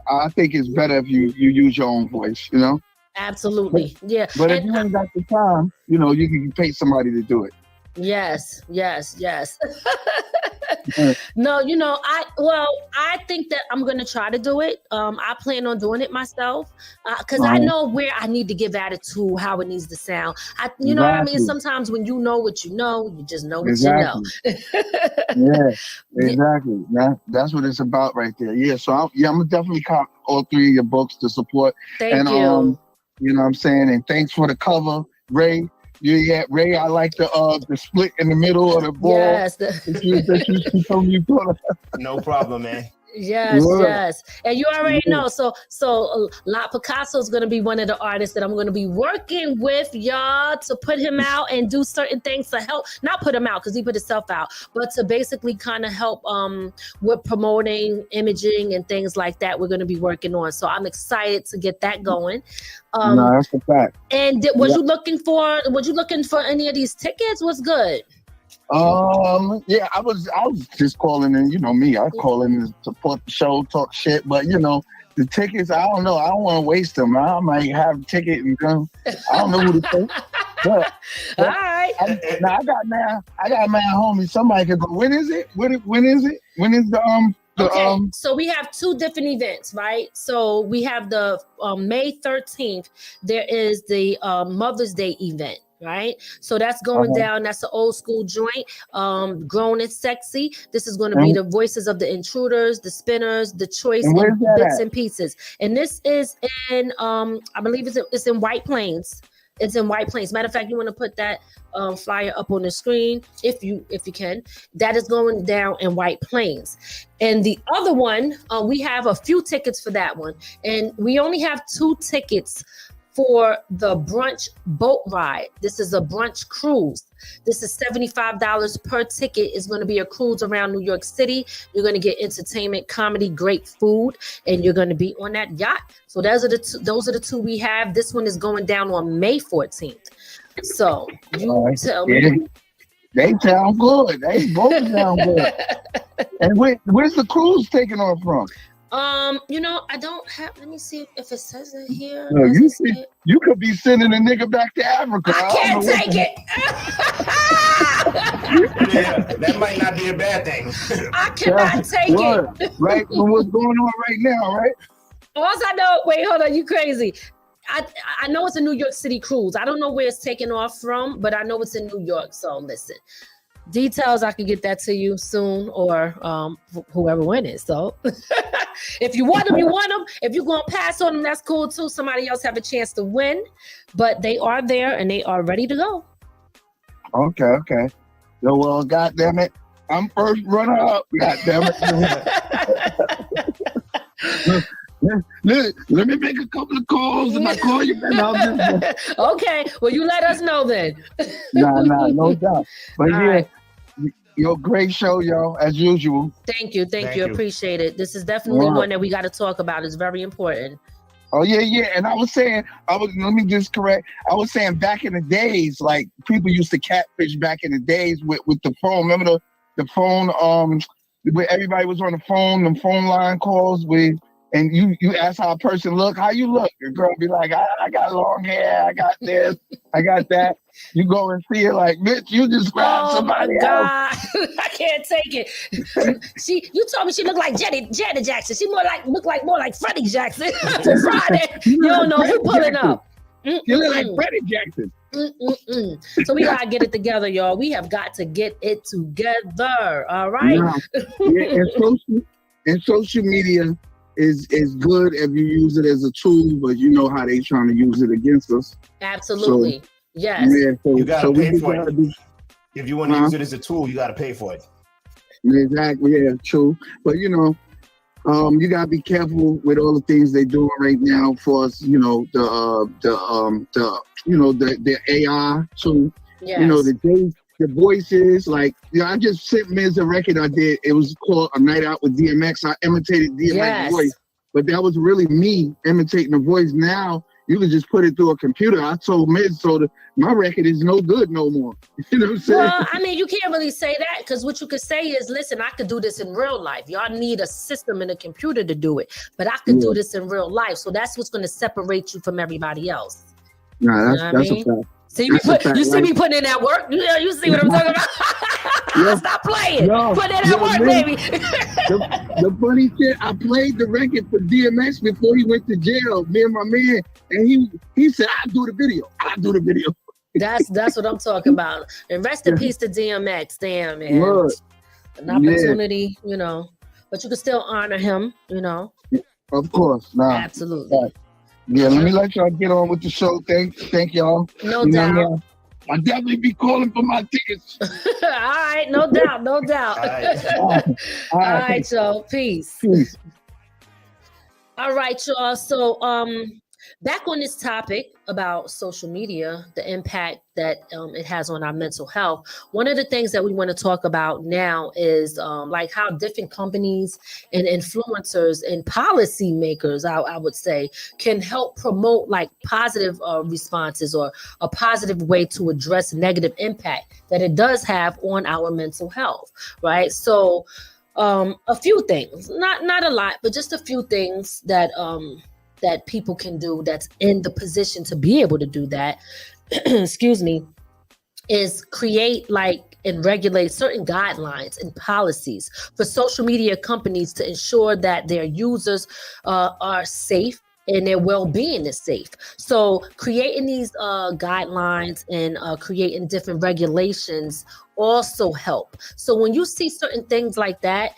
I think it's better if you use your own voice, you know? Absolutely. Yeah. But if you ain't got the time, you know, you can pay somebody to do it. Yes. No, you know, I think that I'm going to try to do it. I plan on doing it myself because I know where I need to give attitude, how it needs to sound. You know what I mean? Sometimes when you know what you know, you just know what you know. Yeah, exactly. That's what it's about right there. Yeah, so I'm gonna definitely cop all three of your books to support. Thank you. You know what I'm saying? And thanks for the cover, Ray. Yeah, Ray, I like the split in the middle of the ball. Yes. No problem, man. Yes. And you already know. So Lot Picasso is going to be one of the artists that I'm going to be working with, y'all, to put him out and do certain things to help, not put him out because he put himself out, but to basically kind of help with promoting, imaging, and things like that. We're going to be working on. So I'm excited to get that going. No, that's a fact. And was you looking for any of these tickets? What's good? Yeah, I was just calling in, you know me, I call in to support the show, talk shit, but you know, the tickets, I don't know, I don't want to waste them. I might have a ticket and come. I don't know who to take. But all right. I got my homie, somebody can go. When is it? When is it? When is the Okay, so we have two different events, right? So we have the May 13th, there is the Mother's Day event. Right, so that's going down. That's an old school joint. Grown and Sexy. This is going to be the voices of the Intruders, the Spinners, the Choice, and Bits and Pieces. And this is in, I believe it's in White Plains. It's in White Plains. Matter of fact, you want to put that flyer up on the screen if you can. That is going down in White Plains. And the other one, we have a few tickets for that one, and we only have 2 tickets for the brunch boat ride. This is a brunch cruise. This is $75 per ticket. It's going to be a cruise around New York City. You're going to get entertainment, comedy, great food, and you're going to be on that yacht. So those are the two we have. This one is going down on May 14th. So you tell me. They sound good. They both sound good. And where's the cruise taking off from? You know, I don't have. Let me see if it says it here. No, you could be sending a nigga back to Africa. I can't take it. Yeah, that might not be a bad thing. I cannot take it. Right? What's going on right now, right? All I know. Wait, hold on. You crazy? I know it's a New York City cruise. I don't know where it's taking off from, but I know it's in New York. So listen. Details, I can get that to you soon, or whoever wins. So if you want them, you want them. If you're going to pass on them, that's cool too. Somebody else have a chance to win, but they are there and they are ready to go. Okay. Yo, well, goddamn it, I'm first runner up. Goddamn it. Let me make a couple of calls. If I call you, then I'll just... Okay, well, you let us know then. Nah, no doubt. But right. Yo, great show, yo, as usual. Thank you. Appreciate it. This is definitely one that we got to talk about. It's very important. Oh, yeah. And I was saying, let me just correct. I was saying back in the days, like people used to catfish back in the days with the phone. Remember the phone, where everybody was on the phone line calls with and you ask how a person look, how you look, the girl be like, I got long hair, I got this, I got that. You go and see it like, bitch, you just grabbed somebody else. God. I can't take it. You told me she looked like Janet Jackson. She looked more like Freddie Jackson. Friday. You don't know who pulling up. You look like Freddie Jackson. So we gotta get it together, y'all. We have got to get it together. All right. Yeah, and social media is good if you use it as a tool, but you know how they trying to use it against us. Absolutely. So, yes. Yeah, you gotta pay for it. If you want to use it as a tool, you gotta pay for it. Exactly. Yeah, true. But you know, you gotta be careful with all the things they're doing right now for us. You know, the AI tool. Yes. You know, the voices. Like, I just sent Miz a record I did. It was called A Night Out with DMX. I imitated DMX's voice, but that was really me imitating the voice. Now you can just put it through a computer. I told Miz, my record is no good no more. You know what I'm saying? Well, I mean, you can't really say that, because what you could say is, listen, I could do this in real life. Y'all need a system and a computer to do it, but I could do this in real life. So that's what's going to separate you from everybody else. Nah, that's a fact. See me putting in that work. You see what I'm talking about? Stop playing. Put in that work, baby. The funny shit, I played the record for DMX before he went to jail. Me and my man, and he said, "I'll do the video." That's what I'm talking about. And rest in peace to DMX. Damn, man. Word. An opportunity, you know, but you can still honor him, you know. Of course, absolutely. Right. Yeah, let me let y'all get on with the show. Thank y'all. No doubt. I'll definitely be calling for my tickets. All right, no doubt. All right, y'all. Peace. All right, y'all. So, back on this topic about social media, the impact that it has on our mental health. One of the things that we want to talk about now is like how different companies and influencers and policymakers, I would say, can help promote like positive responses or a positive way to address negative impact that it does have on our mental health, right? So a few things, not a lot, but just a few things that that people can do that's in the position to be able to do that, excuse me, is create like and regulate certain guidelines and policies for social media companies to ensure that their users are safe and their well-being is safe. So creating these guidelines and creating different regulations also help. So when you see certain things like that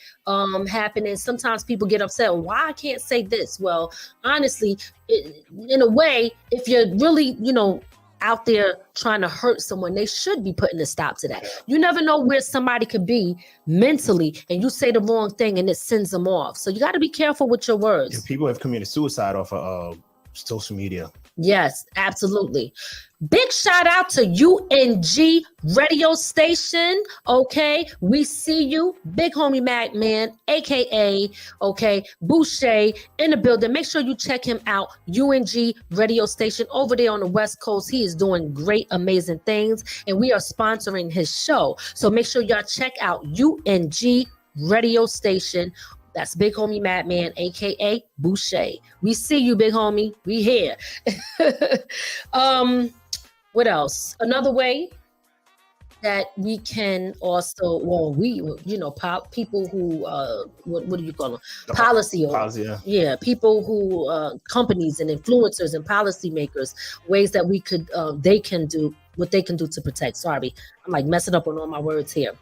happening, sometimes people get upset. Why I can't say this? Well, honestly, in a way, if you're really, out there trying to hurt someone, they should be putting a stop to that. You never know where somebody could be mentally, and you say the wrong thing and it sends them off. So you got to be careful with your words. Yeah, people have committed suicide off of social media. Yes, absolutely. Big shout out to UNG radio station. Okay, we see you, big homie Mac Man, aka Boucher, in the building. Make sure you check him out. UNG radio station over there on the West Coast. He is doing great, amazing things, and we are sponsoring his show. So make sure y'all check out UNG radio station. That's big homie Madman, aka Boucher. We see you, big homie. We here. What else? Another way that we can also, people who, what do you call them? Policy. Yeah, people who, companies and influencers and policymakers, ways that we could, they can do what they can do to protect. Sorry, I'm like messing up on all my words here.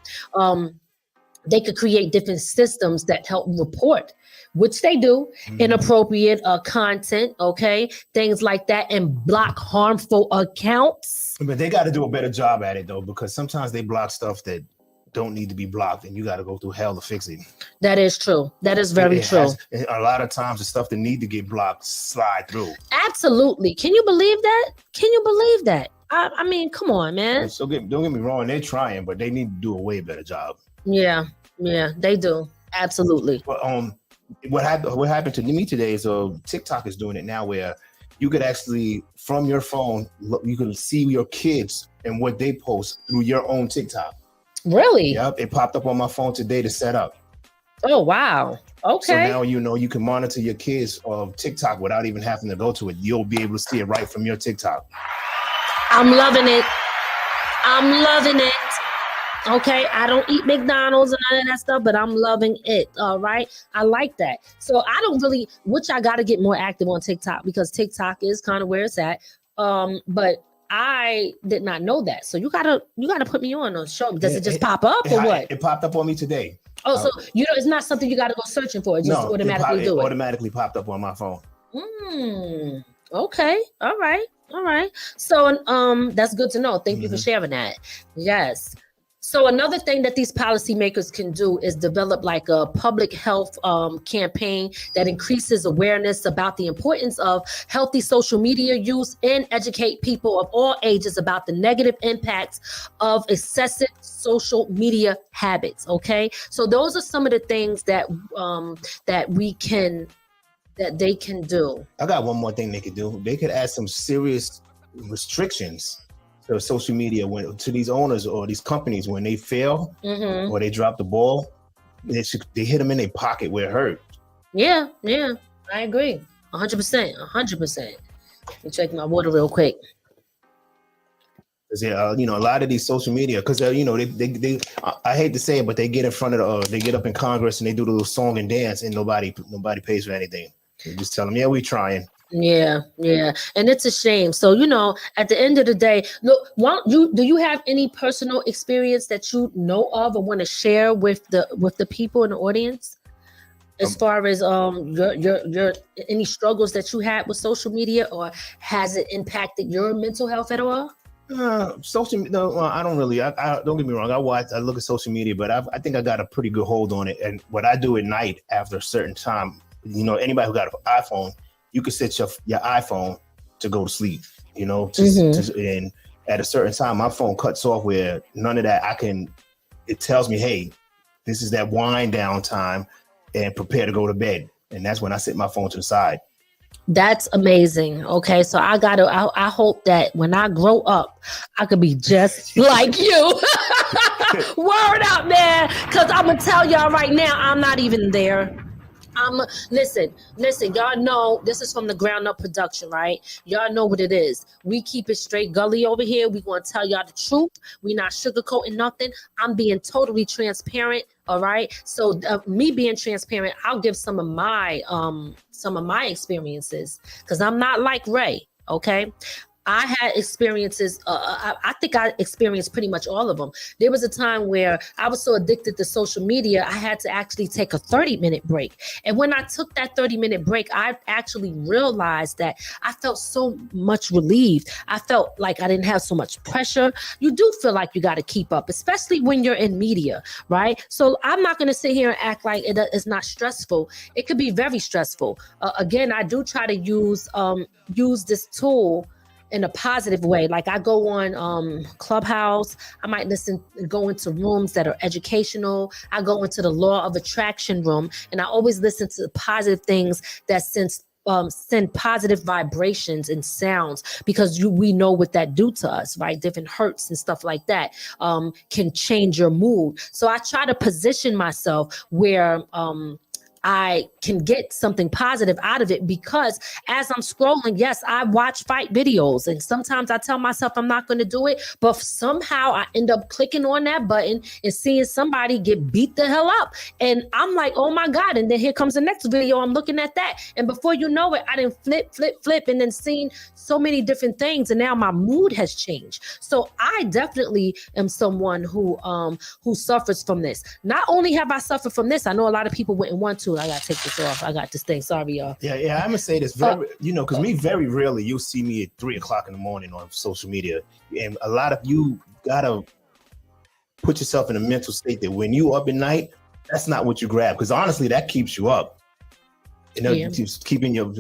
They could create different systems that help report, which they do, inappropriate content, things like that, and block harmful accounts. But they got to do a better job at it, though, because sometimes they block stuff that don't need to be blocked, and you got to go through hell to fix it. That is true. That is very true. A lot of times, the stuff that need to get blocked slide through. Absolutely. Can you believe that? I mean, come on, man. So don't get me wrong. They're trying, but they need to do a way better job. Yeah, they do. Absolutely. But what happened to me today is TikTok is doing it now, where you could actually, from your phone, you can see your kids and what they post through your own TikTok. Really? Yep. It popped up on my phone today to set up. Oh, wow. Okay. So now, you can monitor your kids TikTok without even having to go to it. You'll be able to see it right from your TikTok. I'm loving it. Okay, I don't eat McDonald's and none of that stuff, but I'm loving it. All right, I like that. So I don't really, which I got to get more active on TikTok because TikTok is kind of where it's at. But I did not know that. So you gotta put me on a show. Does it just pop up or what? It popped up on me today. Oh, so it's not something you got to go searching for. It just automatically do it. Automatically popped up on my phone. Okay. All right. So that's good to know. Thank you for sharing that. Yes. So another thing that these policymakers can do is develop like a public health campaign that increases awareness about the importance of healthy social media use and educate people of all ages about the negative impacts of excessive social media habits. Okay, so those are some of the things that they can do. I got one more thing they could do. They could add some serious restrictions to social media to these owners or these companies when they fail or they drop the ball. They hit them in their pocket where it hurt. Yeah, I agree. 100%. 100%. Let me check my water real quick. A lot of these social media, because they I hate to say it, but they get in front of they get up in Congress and they do the little song and dance, and nobody pays for anything. They just tell them, yeah, we trying. Yeah, and it's a shame. So at the end of the day, look, do you have any personal experience that you know of or want to share with the people in the audience, as far as your any struggles that you had with social media, or has it impacted your mental health at all? I don't really. I don't get me wrong. I look at social media, but I think I got a pretty good hold on it. And what I do at night after a certain time, anybody who got an iPhone, you can set your iPhone to go to sleep, and at a certain time, my phone cuts off where none of that it tells me, hey, this is that wind down time and prepare to go to bed. And that's when I set my phone to the side. That's amazing. Okay. So I hope that when I grow up, I could be just like you. Word out, man. Cause I'm gonna tell y'all right now, I'm not even there. Listen, y'all know this is from the Ground Up production, right? Y'all know what it is. We keep it straight gully over here. We gonna tell y'all the truth. We not sugarcoating nothing. I'm being totally transparent. All right. So me being transparent, I'll give some of my experiences, because I'm not like Ray. Okay. I had experiences. I think I experienced pretty much all of them. There was a time where I was so addicted to social media, I had to actually take a 30-minute break. And when I took that 30-minute break, I actually realized that I felt so much relieved. I felt like I didn't have so much pressure. You do feel like you got to keep up, especially when you're in media, right? So I'm not going to sit here and act like it's not stressful. It could be very stressful. Again, I do try to use this tool in a positive way. Like I go on Clubhouse, I might go into rooms that are educational. I go into the law of attraction room, and I always listen to positive things that send positive vibrations and sounds, because we know what that do to us, right? Different hurts and stuff like that can change your mood. So I try to position myself where I can get something positive out of it, because as I'm scrolling, yes, I watch fight videos, and sometimes I tell myself I'm not going to do it, but somehow I end up clicking on that button and seeing somebody get beat the hell up. And I'm like, oh my God. And then here comes the next video. I'm looking at that. And before you know it, I didn't flip, and then seen so many different things. And now my mood has changed. So I definitely am someone who suffers from this. Not only have I suffered from this, I know a lot of people wouldn't want to. I gotta take this off. I got this thing. Sorry, y'all. Yeah. I'm gonna say this very, because me, very rarely you'll see me at 3:00 in the morning on social media, and a lot of you gotta put yourself in a mental state that when you up at night, that's not what you grab, because honestly, that keeps you up. Keeping your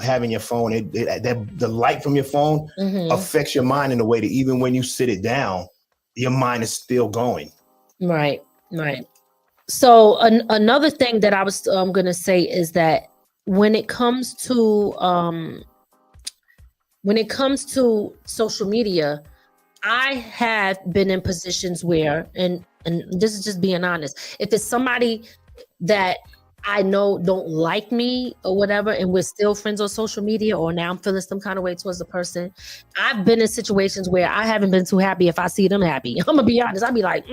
having your phone, the light from your phone affects your mind in a way that even when you sit it down, your mind is still going. Right. So another thing that I was going to say is that when it comes to social media, I have been in positions where, and this is just being honest, if it's somebody that I know don't like me or whatever, and we're still friends on social media, or now I'm feeling some kind of way towards the person. I've been in situations where I haven't been too happy if I see them happy. I'm gonna be honest. I'll be like,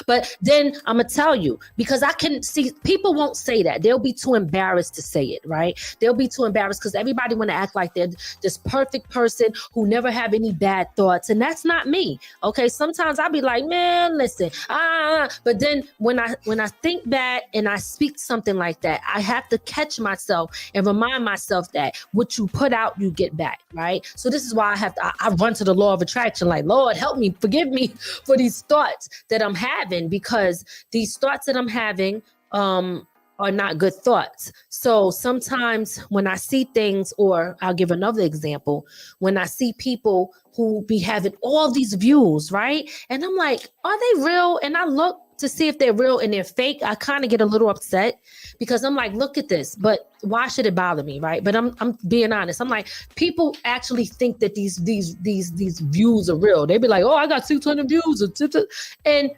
but then I'm gonna tell you, because I can see people won't say that. They'll be too embarrassed to say it, right? They'll be too embarrassed because everybody want to act like they're this perfect person who never have any bad thoughts, and that's not me. Okay, sometimes I'll be like, man, listen, but then when I think back and I speak something like that, I have to catch myself and remind myself that what you put out, you get back, right? So this is why I run to the law of attraction, like, Lord, help me, forgive me for these thoughts that I'm having, because these thoughts that I'm having are not good thoughts. So sometimes when I see things, or I'll give another example, when I see people who be having all these views, right? And I'm like, are they real? And I look to see if they're real and they're fake. I kind of get a little upset because I'm like, look at this, but why should it bother me, right? But I'm being honest. I'm like, people actually think that these views are real. They be like, oh, I got 600 views, and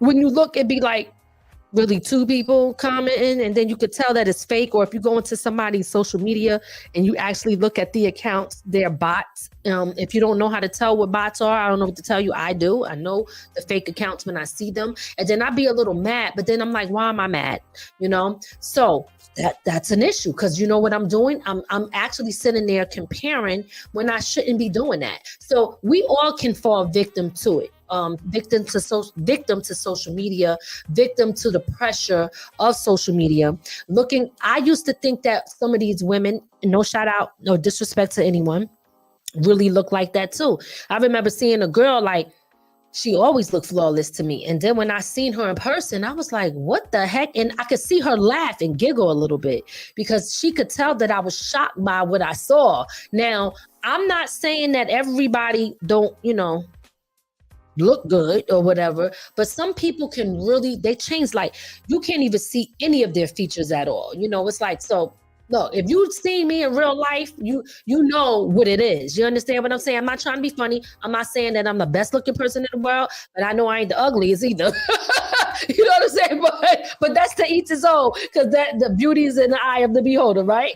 when you look, it'd be like really 2 people commenting, and then you could tell that it's fake. Or if you go into somebody's social media and you actually look at the accounts, they're bots. If you don't know how to tell what bots are, I don't know what to tell you. I do. I know the fake accounts when I see them, and then I'd be a little mad, but then I'm like, why am I mad? So that's an issue, because you know what I'm doing? I'm actually sitting there comparing when I shouldn't be doing that. So we all can fall victim to it. Victim to social media, victim to the pressure of social media. I used to think that some of these women, no shout out, no disrespect to anyone, really look like that too. I remember seeing a girl, like, she always looked flawless to me. And then when I seen her in person, I was like, what the heck? And I could see her laugh and giggle a little bit, because she could tell that I was shocked by what I saw. Now, I'm not saying that everybody don't, look good or whatever, but some people can really, they change, like, you can't even see any of their features at all. It's like, so look, if you've seen me in real life, you know what it is. You understand what I'm saying? I'm not trying to be funny. I'm not saying that I'm the best looking person in the world, but I know I ain't the ugliest either. You know what I'm saying? But that's to each his own, because that the beauty is in the eye of the beholder, right?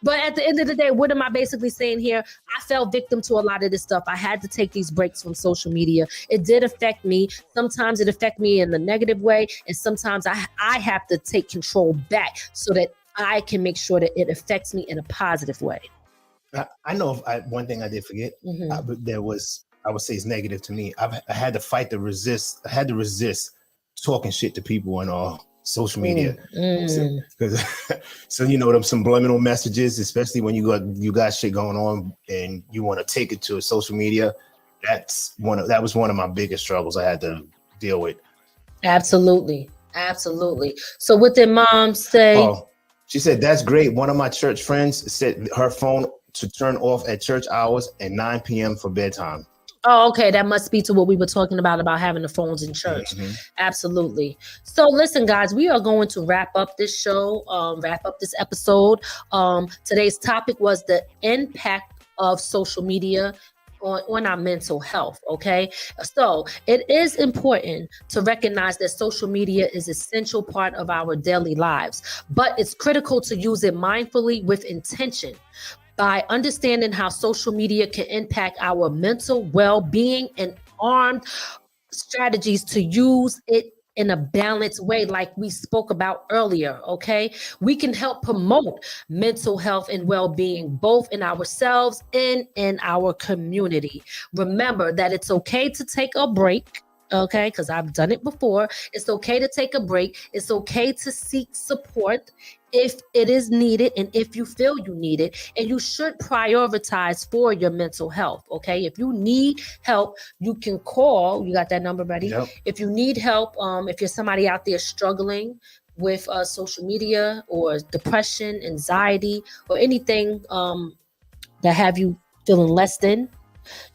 But at the end of the day, what am I basically saying here? I fell victim to a lot of this stuff. I had to take these breaks from social media. It did affect me. Sometimes it affected me in the negative way, and sometimes I have to take control back so that I can make sure that it affects me in a positive way. I know one thing I did forget. I would say it's negative to me. I had to fight to resist. I had to resist talking shit to people on social media. So them subliminal messages, especially when you got shit going on and you want to take it to social media. That was one of my biggest struggles I had to deal with. Absolutely. So what did mom say? She said, that's great. One of my church friends said her phone to turn off at church hours and 9 p.m. for bedtime. Oh, okay. That must be to what we were talking about having the phones in church. Mm-hmm. Absolutely. So listen, guys, we are going to wrap up this show, wrap up this episode. Today's topic was the impact of social media on our mental health. Okay. So it is important to recognize that social media is an essential part of our daily lives, but it's critical to use it mindfully with intention. By understanding how social media can impact our mental well-being and armed strategies to use it in a balanced way, like we spoke about earlier, okay? We can help promote mental health and well-being, both in ourselves and in our community. Remember that it's okay to take a break, okay? Because I've done it before. It's okay to take a break. It's okay to seek support if it is needed and if you feel you need it, and you should prioritize for your mental health, okay? If you need help, you can call. You got that number ready? Yep. If you need help, if you're somebody out there struggling with social media or depression, anxiety, or anything that have you feeling less than,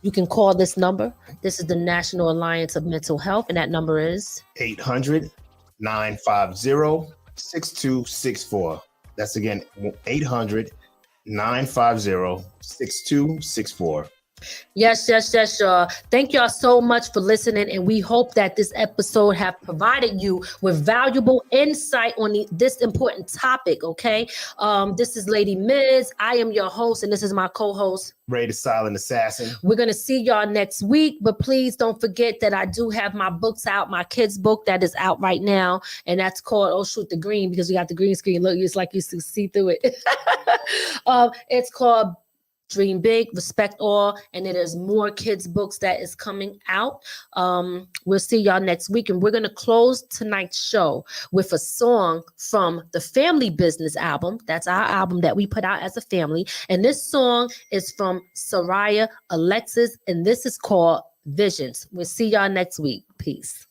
you can call this number. This is the National Alliance of Mental Health, and that number is 800-950-6264. That's again 800-950-6264. Yes, y'all. Thank y'all so much for listening, and we hope that this episode have provided you with valuable insight on this important topic. Okay, this is Lady Miz. I am your host, and this is my co-host, Ray the Silent Assassin. We're gonna see y'all next week, but please don't forget that I do have my books out, my kids' book that is out right now, and that's called "Oh Shoot the Green" because we got the green screen. Look, it's like you can see through it. It's called Dream Big, Respect All, and there's more kids' books that is coming out. We'll see y'all next week, and we're gonna close tonight's show with a song from the Family Business album. That's our album that we put out as a family, and this song is from Soraya Alexis, and this is called Visions. We'll see y'all next week. Peace.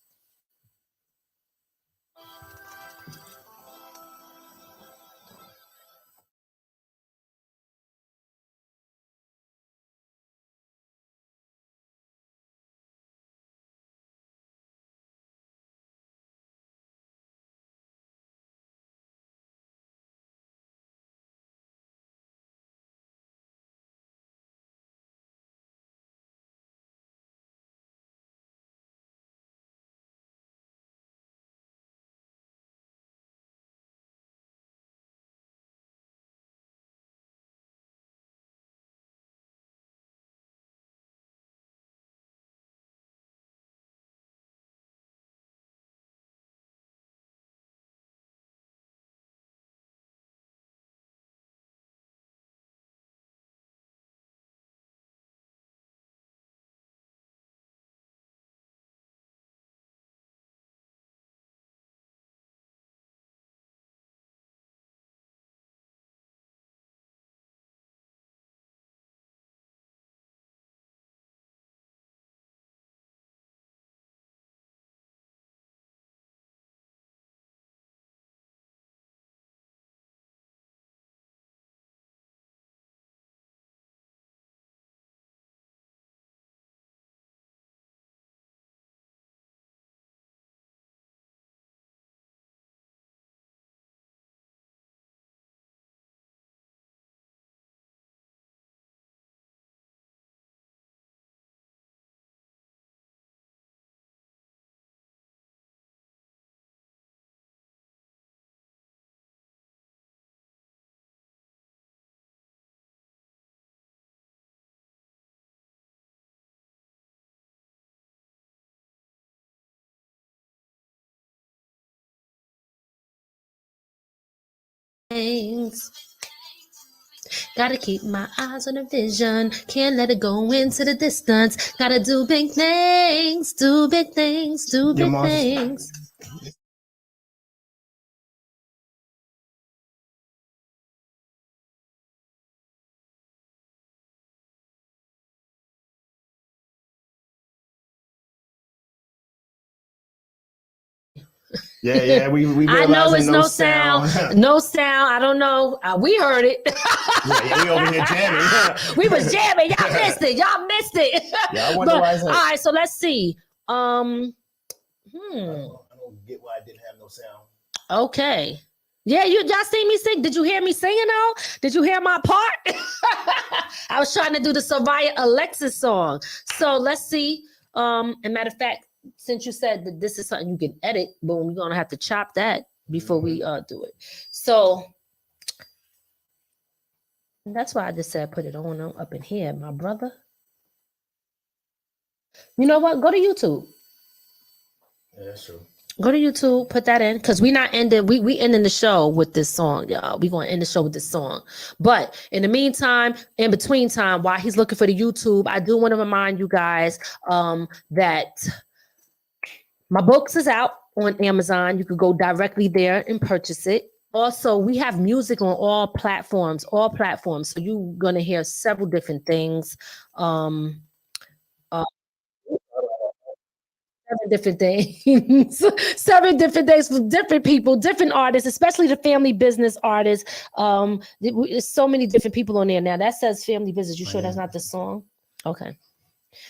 Gotta keep my eyes on the vision. Can't let it go into the distance. Gotta do big things, do big things, do big things. Yeah, we I know it's no sound. No sound. I don't know. We heard it. Yeah, we over here jamming. We was jamming. Y'all missed it. Yeah, I wonder why it's all right, so let's see. I don't get why I didn't have no sound. Okay. Yeah, y'all see me sing. Did you hear me singing though? Did you hear my part? I was trying to do the Soraya Alexis song. So let's see. And matter of fact, since you said that this is something you can edit, but we're gonna have to chop that before we do it. So that's why I just said put it on up in here, my brother. You know what? Go to YouTube. Yeah, that's true. Go to YouTube, put that in, because we not ending. We ending the show with this song, y'all. We gonna end the show with this song. But in the meantime, in between time, while he's looking for the YouTube, I do want to remind you guys that my books is out on Amazon. You could go directly there and purchase it. Also, we have music on all platforms. So you're gonna hear several different things. Seven different things. 7 different days for different people, different artists, especially the family business artists. There's so many different people on there now. That says family business. You sure that's not the song? Okay.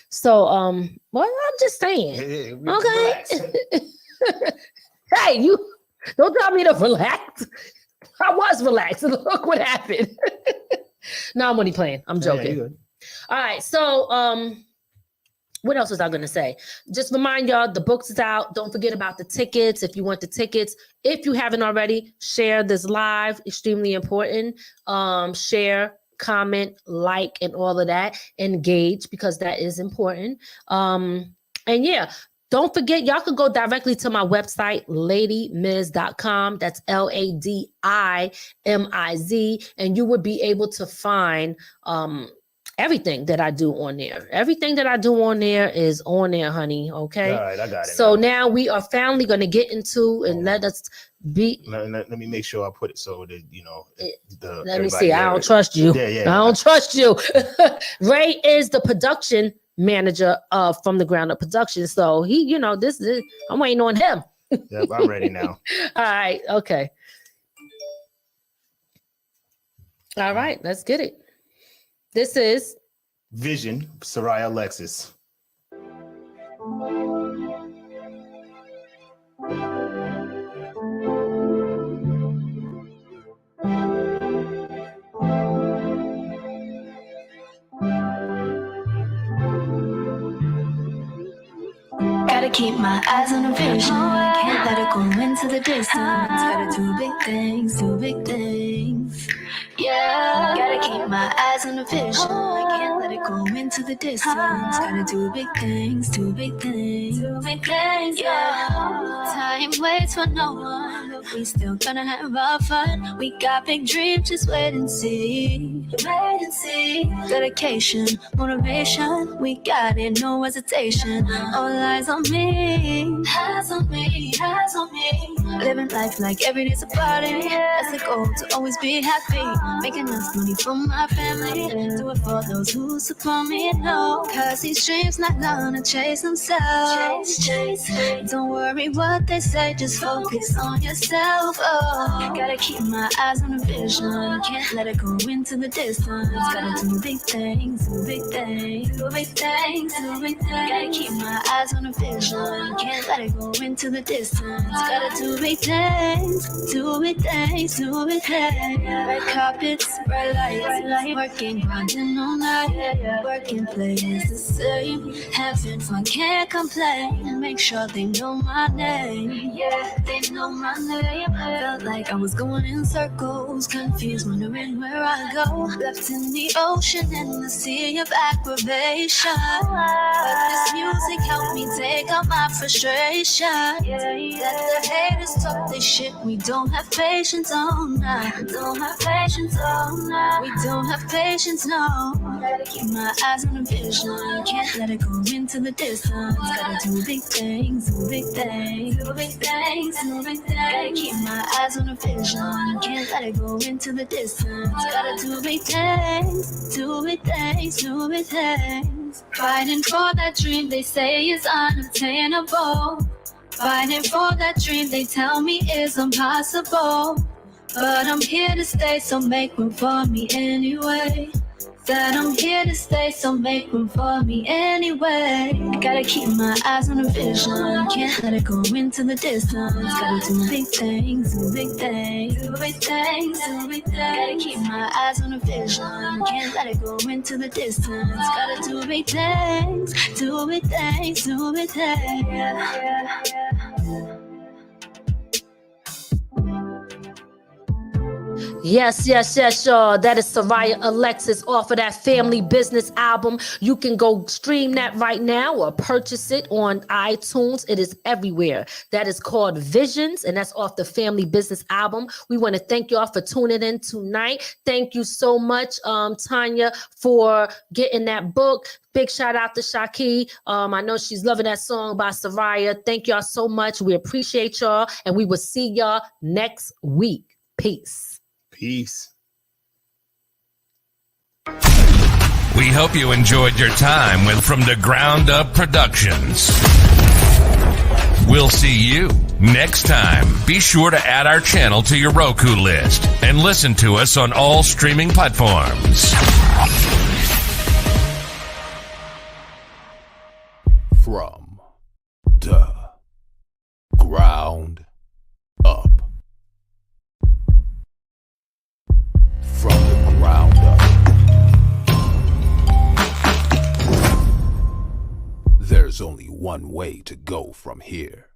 So well, I'm just saying. Okay. Hey, you don't tell me to relax. I was relaxed. Look what happened. No, I'm only playing. I'm joking. All right. So, what else was I going to say? Just remind y'all, the books is out. Don't forget about the tickets. If you want the tickets, if you haven't already, share this live. Extremely important. Share, comment, like, and all of that. Engage, because that is important. And yeah, don't forget, y'all can go directly to my website, ladymiz.com. That's LADIMIZ. And you would be able to find everything that I do on there. Everything that I do on there is on there, honey. Okay. All right, I got it. So now we are finally going to get into and let us be. Let me make sure I put it so that let me see. I don't trust you. Yeah. I don't trust you. Ray is the production manager from the Ground Up Production. So he, this is. I'm waiting on him. Yep, I'm ready now. All right. Okay. All right. Let's get it. This is Vision, Soraya Alexis. Gotta keep my eyes on the vision. Can't let it go into the distance. Gotta do big things, do big things. Yeah, gotta keep my eyes on the vision. Can't let it go into the distance. Gotta do big things, do big things, do big things. Yeah, time waits for no one, but we still gonna have our fun. We got big dreams, just wait and see. Wait and see. Dedication, motivation, we got it, no hesitation. All eyes on me, eyes on me, eyes on me. Living life like every day's a party. That's the goal, to always be happy. Make enough money for my family. Do it for those who support me, no. Cause these dreams not gonna chase themselves. Chase. Don't worry what they say, just focus on yourself. Oh, gotta keep my eyes on the vision. Can't let it go into the distance. Gotta do big things, do big things, do big things, do big things. Gotta keep my eyes on the vision. Can't let it go into the distance. Gotta do big things, do big things, do big things. Red carpets, bright lights, working, grinding all night. Working play is the same. Having fun, can't complain. Make sure they know my name. Yeah, they know my name. Felt like I was going in circles, confused, wondering where I go. Left in the ocean in the sea of aggravation. But this music helped me take out my frustration. Let the haters talk their shit. We don't have patience, oh no. Don't have patience, oh no. We don't have patience, no. Gotta keep my eyes on the vision. Can't let it go into the distance. Gotta do big things, do big things, do big things, do big things. Gotta keep my eyes on the vision. Can't let it go into the distance. Gotta do big things, do big things, do big things. Fighting for that dream they say is unattainable. Fighting for that dream they tell me is impossible. But I'm here to stay, so make room for me anyway. Said I'm here to stay, so make room for me anyway. Gotta keep my eyes on the vision. Can't let it go into the distance. Gotta do big things, do big things, do big things, do big things. Gotta keep my eyes on the vision. Can't let it go into the distance. Gotta do big things, do big things, do big things. Yeah. Yes, y'all. That is Soraya Alexis off of that Family Business album. You can go stream that right now or purchase it on iTunes. It is everywhere. That is called Visions, and that's off the Family Business album. We want to thank y'all for tuning in tonight. Thank you so much, Tanya, for getting that book. Big shout out to Shaki. I know she's loving that song by Soraya. Thank y'all so much. We appreciate y'all, and we will see y'all next week. Peace. Peace. We hope you enjoyed your time with From the Ground Up Productions. We'll see you next time. Be sure to add our channel to your Roku list and listen to us on all streaming platforms. From the ground up. From the ground up. there's only one way to go from here.